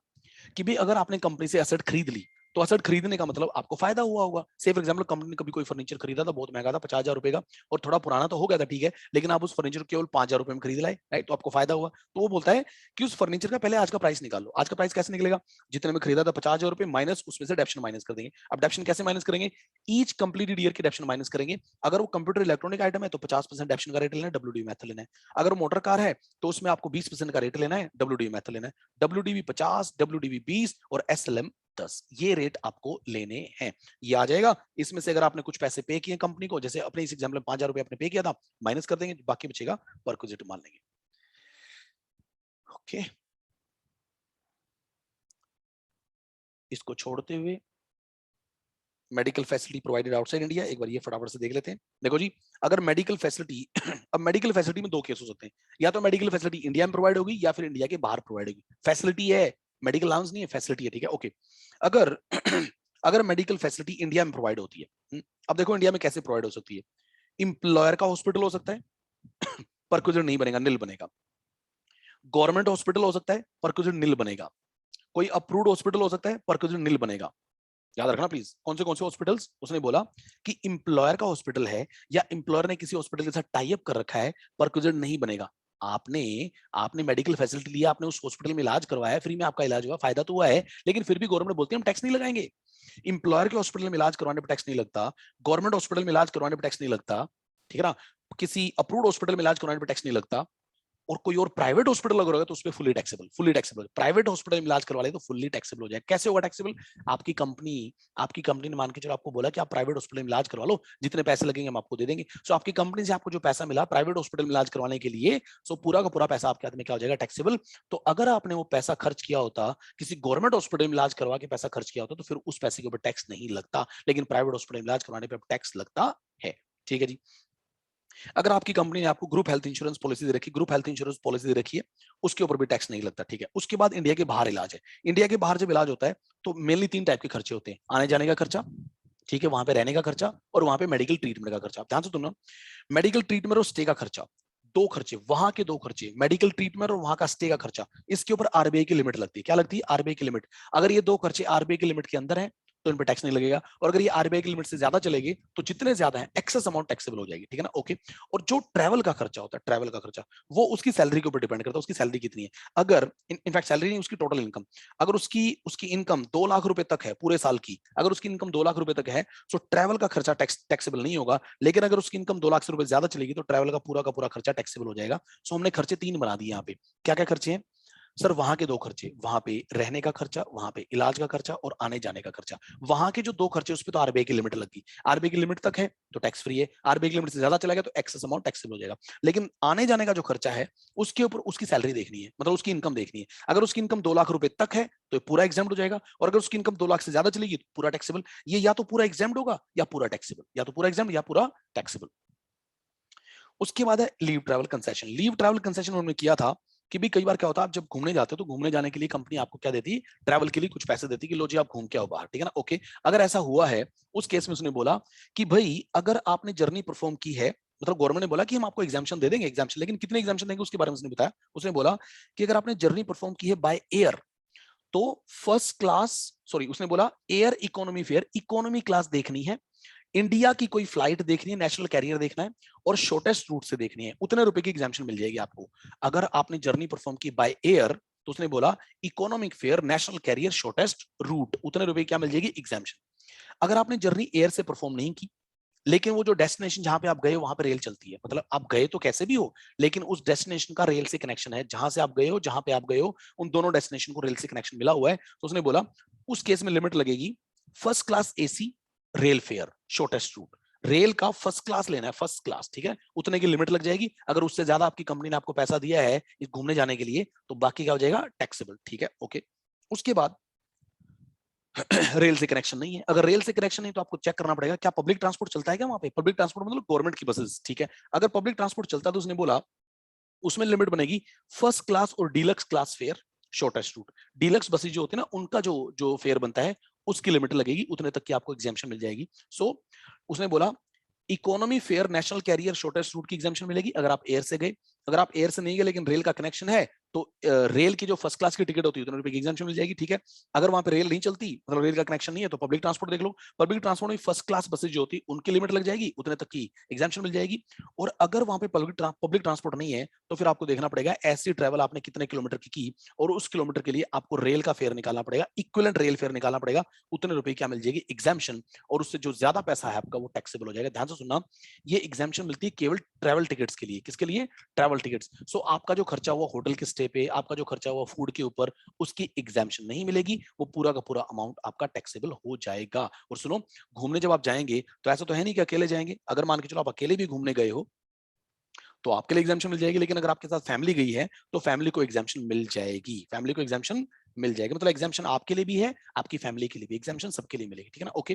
कि भाई अगर आपने कंपनी से एसेट खरीद ली तो एसेट खरीदने का मतलब आपको फायदा हुआ होगा। से फॉर एग्जांपल कंपनी ने कभी कोई फर्नीचर खरीदा था, बहुत महंगा था, 50,000 रुपए का, और थोड़ा पुराना तो हो गया था, ठीक है, लेकिन आप उस फर्नीचर केवल 5,000 रुपए में खरीद लाए, राइट, तो आपको फायदा हुआ। तो वो बोलता है कि उस फर्नीचर का पहले आज का प्राइस निकाल लो। आज का प्राइस कैसे निकलेगा? जितने में खरीदा था 50,000 रुपए माइनस उसमें से डेप्शन माइनस कर देंगे। अब डेप्शन कैसे माइनस करेंगे? ईच कंप्लीटेड ईयर की डेप्शन माइनस करेंगे। अगर वो कंप्यूटर इलेक्ट्रॉनिक आइटम है तो 50% डेप्शन का रेट लेना है, डब्ल्यूडी मेथड लेना है। अगर मोटर कार है तो उसमें आपको 20% का रेट लेना है, डब्ल्यूडी मेथड लेना है। डब्ल्यूडीवी 50, डब्ल्यूडीवी 20 और एसएलएम 10, ये रेट आपको लेने हैं। ये आ जाएगा। इसमें से अगर आपने कुछ पैसे पे किए कंपनी को, जैसे अपने इस एग्जांपल में 5,000 रुपए आपने पे किया था, माइनस कर देंगे, बाकी बचेगा परक्विजिट मान लेंगे। ओके, इसको छोड़ते हुए medical facility provided outside India, एक बार ये फटाफट से देख लेते हैं। देखो जी, अगर मेडिकल फैसिलिटी अब मेडिकल फैसिलिटी में दो केस हो सकते हैं, या तो मेडिकल फैसिलिटी इंडिया में प्रोवाइड होगी या फिर इंडिया के बाहर प्रोवाइड होगी। फैसिलिटी है, मेडिकल अलाउंस नहीं है, फैसिलिटी है, ठीक है। ओके, अगर अगर मेडिकल फैसिलिटी इंडिया में प्रोवाइड होती है, अब देखो इंडिया में कैसे प्रोवाइड हो सकती है। इंप्लॉयर का हॉस्पिटल हो सकता है, परक्विजिट नहीं बनेगा, निल बनेगा। गवर्नमेंट हॉस्पिटल हो सकता है, परक्विजिट निल बनेगा। कोई अप्रूव्ड हॉस्पिटल हो सकता है, परक्विजिट निल बनेगा। याद रखना प्लीज, कौन से हॉस्पिटल्स? उसने बोला कि इंप्लॉयर का हॉस्पिटल है या इंप्लॉयर ने किसी हॉस्पिटल के साथ टाई अप कर रखा है, परक्विजिट नहीं बनेगा। आपने आपने मेडिकल फैसिलिटी लिया, आपने उस हॉस्पिटल में इलाज करवाया, फ्री में आपका इलाज हुआ, फायदा तो हुआ है, लेकिन फिर भी गवर्नमेंट बोलती है हम टैक्स नहीं लगाएंगे। इंप्लॉयर के हॉस्पिटल में इलाज करवाने पर टैक्स नहीं लगता, गवर्नमेंट हॉस्पिटल में इलाज करवाने पर टैक्स नहीं लगता, ठीक है ना, किसी अप्रूव्ड हॉस्पिटल में इलाज करवाने पर टैक्स नहीं लगता। और कोई और प्राइवेट हॉस्पिटल अगर होगा तो उसपे फुल्ली टैक्सेबल। प्राइवेट हॉस्पिटल में इलाज करवा ले तो फुल्ली टैक्सेबल हो जाए। कैसे होगा टैक्सेबल? आपकी कंपनी ने मान के चलो आपको बोला कि आप प्राइवेट हॉस्पिटल में इलाज करवा लो, जितने पैसे लगेंगे हम आपको दे देंगे। सो आपकी कंपनी से आपको जो पैसा मिला प्राइवेट हॉस्पिटल में इलाज करवाने के लिए, सो पूरा का पूरा पैसा आपके हाथ में क्या हो जाएगा? टैक्सेबल। तो अगर आपने वो पैसा खर्च किया होता, किसी गवर्नमेंट हॉस्पिटल में इलाज करवा के पैसा खर्च किया होता, तो फिर उस पैसे के ऊपर टैक्स नहीं लगता, लेकिन प्राइवेट हॉस्पिटल में इलाज करवाने पर टैक्स लगता है, ठीक है जी। अगर आपकी कंपनी ने आपको ग्रुप हेल्थ इंश्योरेंस पॉलिसी दे रखी, ग्रुप हेल्थ इंश्योरेंस पॉलिसी दे रखी है, उसके ऊपर भी टैक्स नहीं लगता, ठीक है। उसके बाद इंडिया के बाहर इलाज है। इंडिया के बाहर जब इलाज होता है तो मेनली 3 टाइप के खर्चे होते हैं। आने जाने का खर्चा, ठीक है, वहां पे रहने का खर्चा और वहां पे मेडिकल ट्रीटमेंट का खर्चा। ध्यान से सुनना, मेडिकल ट्रीटमेंट और स्टे का खर्चा, दो खर्चे, वहां के दो खर्चे, मेडिकल ट्रीटमेंट और वहां का स्टे का खर्चा, इसके ऊपर आरबीआई की लिमिट लगती है। क्या लगती है? आरबीआई की लिमिट। अगर ये दो खर्चे आरबीआई की लिमिट के अंदर है तो इन पर टैक्स नहीं लगेगा, और अगर ये आरबीआई की लिमिट से ज्यादा चलेगी तो जितने ज्यादा है एक्सेस अमाउंट टैक्सेबल हो जाएगी। ठीक है ना? ओके। और जो ट्रैवल का खर्चा होता है, ट्रैवल का खर्चा, वो उसकी सैलरी के ऊपर डिपेंड करता है, उसकी सैलरी कितनी है। अगर इनफैक्ट सैलरी नहीं, उसकी टोटल इनकम, अगर उसकी उसकी इनकम 2 लाख रुपए तक है पूरे साल की, अगर उसकी इनकम 2 लाख रुपए तक है तो ट्रैवल का खर्चा टैक्सेबल नहीं होगा। लेकिन अगर उसकी इनकम 2 लाख से रुपए ज्यादा चलेगी तो ट्रैवल का पूरा खर्चा टैक्सेबल हो जाएगा। सो हमने खर्चे 3 बना दिए यहाँ पे। क्या क्या खर्चे हैं सर? वहां के दो खर्चे, वहां पे रहने का खर्चा, वहां पे इलाज का खर्चा और आने जाने का खर्चा। वहां के जो दो खर्चे उस पर तो आरबीआई की लिमिट लगी, आरबीआई की लिमिट तक है तो टैक्स फ्री है, आरबीआई की लिमिट से ज्यादा चला गया तो एक्सेस अमाउंट टैक्सेबल हो जाएगा। लेकिन आने जाने का जो खर्चा है उसके ऊपर उसकी सैलरी देखनी है, मतलब उसकी इनकम देखनी है। अगर उसकी इनकम 2 लाख रुपए तक है तो पूरा एग्जाम्ड हो जाएगा, और अगर उसकी इनकम 2 लाख से ज्यादा चलेगी तो पूरा टैक्सेबल। ये या तो पूरा एग्जाम्ड होगा या पूरा टैक्सेबल, या तो पूरा एग्जाम्ड या पूरा टैक्सेबल। उसके बाद है leave travel concession. Leave travel concession उन्होंने किया था कि भी कई बार क्या होता है, आप जब घूमने जाते हो तो घूमने जाने के लिए कंपनी आपको क्या देती है? ट्रैवल के लिए कुछ पैसे देती है कि लो जी आप घूम के आओ बाहर। ठीक है ना? ओके। अगर ऐसा हुआ है, उस केस में उसने बोला कि भाई अगर आपने जर्नी परफॉर्म की है, मतलब गवर्नमेंट ने बोला कि हम आपको एग्जाम्शन दे देंगे, एग्जाम्शन, लेकिन कितने एग्जाम्शन देंगे उसके बारे में उसने बताया। उसने बोला कि अगर आपने जर्नी परफॉर्म की है बाय एयर तो फर्स्ट क्लास, सॉरी उसने बोला air economy fair, economy class देखनी है, इंडिया की कोई फ्लाइट देखनी है, नेशनल कैरियर देखना है और शॉर्टेस्ट रूट से देखनी है, उतने रुपए की एग्जाम्शन मिल जाएगी आपको। अगर आपने जर्नी परफॉर्म की बाय एयर तो उसने बोला economic fare, national carrier, shortest route, उतने रुपए क्या मिल जाएगी? एग्जाम्शन। अगर आपने जर्नी एयर से परफॉर्म नहीं की, लेकिन वो जो डेस्टिनेशन जहां पे आप गए हो वहां पे रेल चलती है, मतलब आप गए तो कैसे भी हो लेकिन उस डेस्टिनेशन का रेल से कनेक्शन है, जहां से आप गए हो जहां पे आप गए हो उन दोनों डेस्टिनेशन को रेल से कनेक्शन मिला हुआ है, तो उसने बोला उस केस में लिमिट लगेगी first class AC rail fair shortest route, rail का फर्स्ट क्लास लेना है, फर्स्ट क्लास, ठीक है, उतने की लिमिट लग जाएगी। अगर उससे ज्यादा आपकी कंपनी ने आपको पैसा दिया है इस घूमने जाने के लिए तो बाकी क्या हो जाएगा? टैक्सेबल। ठीक है, ओके। उसके बाद रेल से कनेक्शन नहीं है, अगर रेल से कनेक्शन नहीं तो आपको चेक करना पड़ेगा क्या पब्लिक ट्रांसपोर्ट चलता है क्या वहां पे? पब्लिक ट्रांसपोर्ट मतलब गवर्नमेंट की बसेस, ठीक है। अगर पब्लिक ट्रांसपोर्ट चलता है तो उसने बोला उसमें लिमिट बनेगी फर्स्ट क्लास और deluxe class fair shortest route, deluxe buses जो होती है ना उनका जो जो फेयर बनता है उसकी लिमिट लगेगी, उतने तक की आपको एग्जाम्पशन मिल जाएगी। सो उसने बोला economy fare, national carrier, shortest route की एग्जाम्पशन मिलेगी अगर आप एयर से गए। अगर आप एयर से नहीं गए लेकिन रेल का कनेक्शन है तो रेल की जो फर्स्ट क्लास की टिकट होती है उतने रुपए की एग्जाम्पशन मिल जाएगी। ठीक है। अगर वहां पे रेल नहीं चलती, मतलब रेल का कनेक्शन नहीं है, तो पब्लिक ट्रांसपोर्ट देख लो, पब्लिक ट्रांसपोर्ट में फर्स्ट क्लास बसेज जो होती है उनकी लिमिट लग जाएगी, उतने तक की एग्जाम्पशन मिल जाएगी। और अगर वहां पे पब्लिक ट्रांसपोर्ट नहीं है तो फिर आपको देखना पड़ेगा ऐसी ट्रैवल आपने कितने किलोमीटर की और उस किलोमीटर के लिए आपको रेल का फेयर निकालना पड़ेगा, इक्विवेलेंट रेल फेयर निकालना पड़ेगा, उतने रुपए क्या मिल जाएगी? एग्जाम्पशन। और उससे जो ज्यादा पैसा है आपका वो टैक्सेबल हो जाएगा। ध्यान से सुनना, ये एग्जाम्पशन मिलती है केवल ट्रैवल टिकट्स के लिए। किसके लिए? Travel tickets. सो आपका जो खर्चा हुआ होटल के स्टे पे, आपका जो खर्चा हुआ फूड के ऊपर, उसकी एग्जाम्पशन नहीं मिलेगी, वो पूरा का पूरा अमाउंट आपका टैक्सेबल हो जाएगा। और सुनो, घूमने जब आप जाएंगे तो ऐसा तो है नहीं कि अकेले जाएंगे, अगर मान के चलो आप अकेले भी घूमने गए हो तो आपके लिए एग्जाम्पशन मिल जाएगी, लेकिन अगर आपके साथ फैमिली गई है तो फैमिली को एग्जाम्पशन मिल जाएगी, फैमिली को एग्जाम्पशन मिल जाएगी, मतलब एग्जाम्पशन आपके लिए भी है, आपकी फैमिली के लिए भी, एग्जाम्पशन सबके लिए मिलेगी। ठीक है ना? ओके।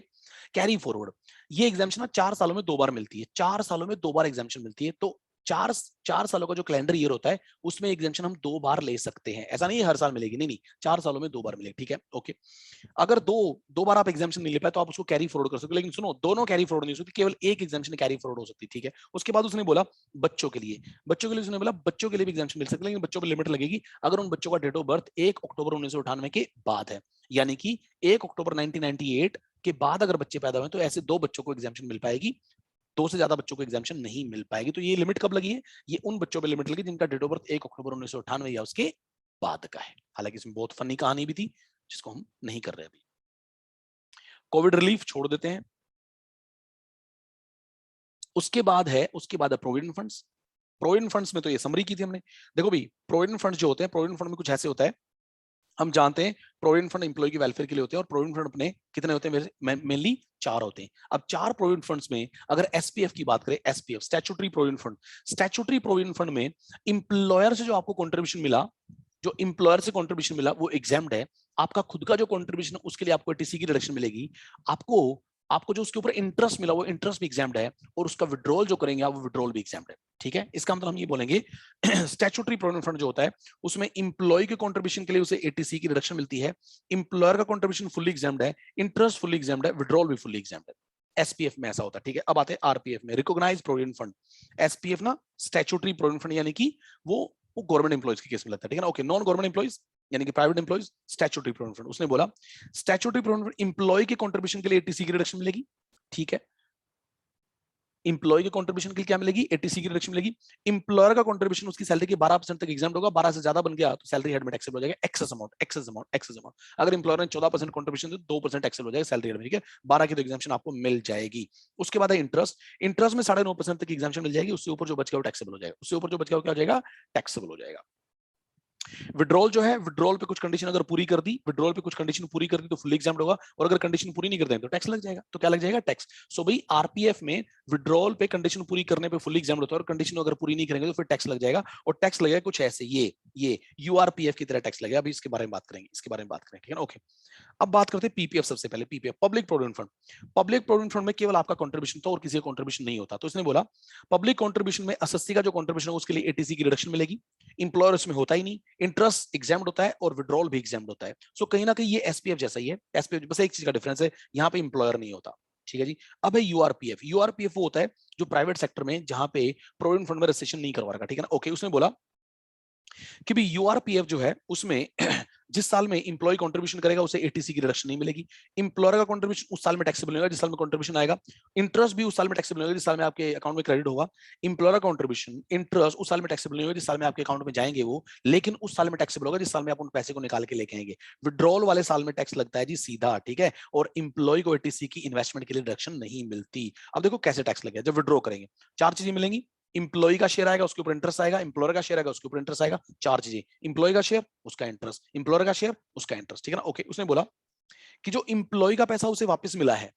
कैरी फॉरवर्ड, ये एग्जाम्पशन ना 4 सालों में 2 बार मिलती है, 4 सालों में 2 बार एग्जाम्पशन मिलती है। तो चार चार सालों का जो कैलेंडर ईयर होता है उसमें एग्जाम्पशन हम 2 बार ले सकते हैं, ऐसा नहीं है हर साल मिलेगी, नहीं नहीं, 4 सालों में 2 बार मिलेगी। ठीक है, ओके। अगर दो बार आप एग्जाम्पशन नहीं ले पाए तो आप उसको कैरी फॉरवर्ड कर सकते हो, लेकिन सुनो दोनों कैरी फॉरवर्ड नहीं हो सकती, केवल एक एग्जाम्पशन कैरी फॉरवर्ड हो सकती है। ठीक है। उसके बाद उसने बोला बच्चों के लिए, बच्चों के लिए उसने बोला बच्चों के लिए भी एग्जाम्पशन मिल सकती है, लेकिन बच्चों पर लिमिट लगेगी अगर उन बच्चों का डेट ऑफ बर्थ 1 अक्टूबर 1998 के बाद है, यानी कि 1 अक्टूबर 1998 के बाद अगर बच्चे पैदा हुए तो ऐसे 2 बच्चों को एग्जाम्पशन मिल पाएगी, 2 से ज्यादा बच्चों को एग्जाम्पशन नहीं मिल पाएगी। तो ये लिमिट कब लगी है? ये उन बच्चों पे लिमिट लगी जिनका डेट ऑफ बर्थ 1 अक्टूबर 1998 या उसके बाद का है। हालांकि इसमें बहुत फनी कहानी भी थी जिसको हम नहीं कर रहे अभी। कोविड रिलीफ छोड़ देते हैं। उसके बाद है प्रोविडेंट फंड्स। प्रोविडेंट फंड्स में तो ये समरी की थी हमने। देखो भाई, प्रोविडेंट फंड्स जो होते हैं, प्रोविडेंट फंड में कुछ ऐसे होता है, हम जानते हैं प्रोविडेंट फंड एम्प्लॉय के वेलफेयर के लिए होते हैं और प्रोविडेंट फंड अपने कितने होते हैं? मेनली 4 होते हैं। अब 4 प्रोविडेंट फंड्स में अगर एसपीएफ की बात करें, SPF statutory provident fund, statutory provident fund में इंप्लॉयर से जो आपको कंट्रीब्यूशन मिला, जो इंप्लॉयर से कंट्रीब्यूशन मिला वो एग्जाम्ड है। आपका खुद का जो कंट्रीब्यूशन है उसके लिए आपको एटीसी की डिडक्शन मिलेगी। आपको आपको जो उसके ऊपर इंटरेस्ट मिला वो इंटरेस्ट भी एग्जाम्ड है, और उसका विड्रॉल जो करेंगे आप वो विड्रॉल भी एग्जाम्ड है। ठीक है। इसका मतलब हम ये बोलेंगे स्टैट्यूटरी प्रोविडेंट फंड जो होता है उसमें इंप्लॉय के कंट्रीब्यूशन के लिए उसे एटीसी की रिडक्शन मिलती है, इंप्लॉयर का कंट्रीब्यूशन फुल्ली एग्जाम्ड है, इंटरेस्ट फुल्ली एग्जाम्ड है, विड्रॉल भी फुल्ली एग्जाम्ड है। एसपीएफ में ऐसा होता है, ठीक है। अब आते हैं आरपीएफ में, रिकॉग्नाइज प्रोविडेंट फंड। एसपीएफ ना स्टैट्यूटरी प्रोविडेंट फंड, यानी कि वो गवर्नमेंट एम्प्लॉइज के केस में लगता है, ठीक है ना। ओके, नॉन गवर्नमेंट एम्प्लॉइज यानी कि private employees, statutory provident fund. उसने बोला स्टैट्यूटरी प्रोविडेंट फंड एम्प्लॉय के कंट्रीब्यूशन के लिए 80C की रिडक्शन मिलेगी, ठीक है। इंप्लॉय के कंट्रीब्यूशन के लिए क्या मिलेगी, 80C की रिडक्शन मिलेगी। इंप्लॉयर का कंट्रीब्यूशन उसकी सैलरी के 12% तक एग्जाम होगा, 12 से ज्यादा बन गया तो सैलरी हेड में टैक्सेबल हो जाएगा, excess amount, excess amount, excess amount. अगर इंप्लॉयर ने 14% कंट्रीब्यूशन तो 2% टैक्सेबल हो जाएगा सैलरी हेड में, ठीक है। 12 की तो एग्जाम्शन आपको मिल जाएगी। उसके बाद है इंटरेस्ट, इंटरेस्ट में 9.5% तक एग्जाम्शन मिल जाएगी, उससे ऊपर जो बच गया वो टैक्सेबल हो जाएगा, उससे ऊपर जो बच गया वो क्या हो जाएगा, टैक्सेबल हो जाएगा। विड्रॉल जो है, विड्रॉल पे कुछ कंडीशन अगर पूरी कर दी, विड्रॉल पे कुछ कंडीशन पूरी कर दी तो फुल एग्जाम्ड होगा, और अगर कंडीशन पूरी नहीं कर दें तो टैक्स लग जाएगा। तो क्या लग जाएगा, टैक्स। सो भाई आरपीएफ में विड्रॉल पे कंडीशन पूरी करने पे फुल एग्जाम्ड होता है, और कंडीशन अगर पूरी नहीं करेंगे तो फिर टैक्स लग जाएगा, और टैक्स लगेगा कुछ ऐसे, ये यूआरपीएफ की तरह टैक्स लगेगा। अभी इसके बारे में बात करेंगे, इसके बारे में बात करेंगे, ठीक है ना। ओके, अब बात करते हैं पीपीएफ। सबसे पहले PPF, public provident fund. Public provident fund में केवल आपका कंट्रीब्यूशन था और किसी का कंट्रीब्यूशन नहीं होता। तो इसने बोला पब्लिक कंट्रीब्यूशन में एसएससी का जो कंट्रीब्यूशन है उसके लिए 80C की रिडक्शन मिलेगी, इंप्लॉयर उसमें होता ही नहीं, इंटरेस्ट एग्जाम्ड होता है और विड्रॉल भी एग्जाम्ड होता है। सो कहीं ना कहीं ये एसपीएफ जैसा ही है, एसपीएफ बस एक चीज का डिफरेंस है, यहाँ पे इंप्लॉयर नहीं होता, ठीक है जी। अब है यूआरपीएफ। यूआरपीएफ वो होता है जो प्राइवेट सेक्टर में जहां पे प्रोविडेंट फंड में रजिस्ट्रेशन नहीं करवा रखा, ठीक है ना। ओके, उसने बोला कि भी यूआरपीएफ जो है उसमें जिस साल में इंप्लॉय कंट्रीब्यूशन करेगा उसे 80C की रिडक्शन नहीं मिलेगी, इंप्लॉयर का कंट्रीब्यूशन उस साल में टैक्सेबल होगा जिस साल में कंट्रीब्यूशन आएगा, इंटरेस्ट भी उस साल में टैक्सेबल होगा जिस साल में आपके अकाउंट में क्रेडिट होगा, इंप्लॉयर का कंट्रीब्यूशन इंटरेस्ट उस साल में टैक्सेबल नहीं होगा जिस साल में आपके अकाउंट में जाएंगे वो, लेकिन उस साल में टैक्सेबल होगा जिस साल में आप उन पैसे को निकाल के लेके आएंगे। विड्रॉल वाले साल में टैक्स लगता है जी सीधा, ठीक है, और इंप्लॉय को 80C की इन्वेस्टमेंट के लिए रिडक्शन नहीं मिलती। अब देखो कैसे टैक्स लगेगा जब विड्रॉ करेंगे, चार चीजें मिलेंगी, इंप्लॉय का शेयर आएगा उसके ऊपर इंटरेस्ट आएगा, इंप्लॉयर का शेयर आएगा उसके ऊपर इंटरेस्ट आएगा, चार चीजें, इंप्लॉय का शेयर उसका इंटरेस्ट, इंप्लॉयर का शेयर उसका इंटरेस्ट, ठीक है ना। ओके, उसने बोला कि जो इंप्लॉय का पैसा उसे वापस मिला है,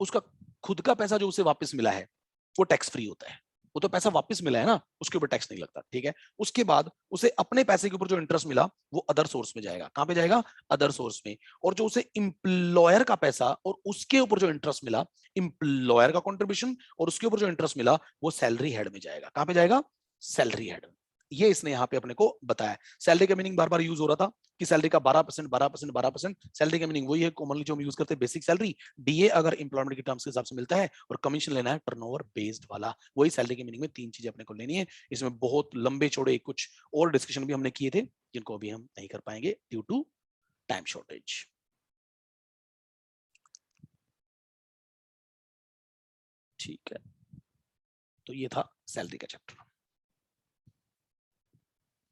उसका खुद का पैसा जो उसे वापस मिला है वो टैक्स फ्री होता है, वो तो पैसा वापस मिला है ना, उसके ऊपर टैक्स नहीं लगता, ठीक है। उसके बाद उसे अपने पैसे के ऊपर जो इंटरेस्ट मिला वो अदर सोर्स में जाएगा, कहां पे जाएगा, अदर सोर्स में। और जो उसे इंप्लॉयर का पैसा और उसके ऊपर जो इंटरेस्ट मिला, इंप्लॉयर का कंट्रीब्यूशन और उसके ऊपर जो इंटरेस्ट मिला वो सैलरी हेड में जाएगा, कहां पे जाएगा, सैलरी हेड। ये इसने यहाँ पे अपने को बताया। सैलरी का मीनिंग बार बार यूज हो रहा था कि सैलरी का 12%, 12%, 12%। सैलरी का मीनिंग वही है कॉमनली जो हम यूज करते हैं, बेसिक सैलरी, डीए अगर इंप्लॉयमेंट के टर्म्स के हिसाब से मिलता है, और कमीशन लेना है टर्नओवर बेस्ड वाला। वही सैलरी के मीनिंग में तीन चीजें अपने को लेनी है। इसमें बहुत लंबे चौड़े कुछ और डिस्कशन भी हमने किए थे जिनको अभी हम नहीं कर पाएंगे ड्यू टू टाइम शॉर्टेज। ठीक है, तो ये था सैलरी का चैप्टर।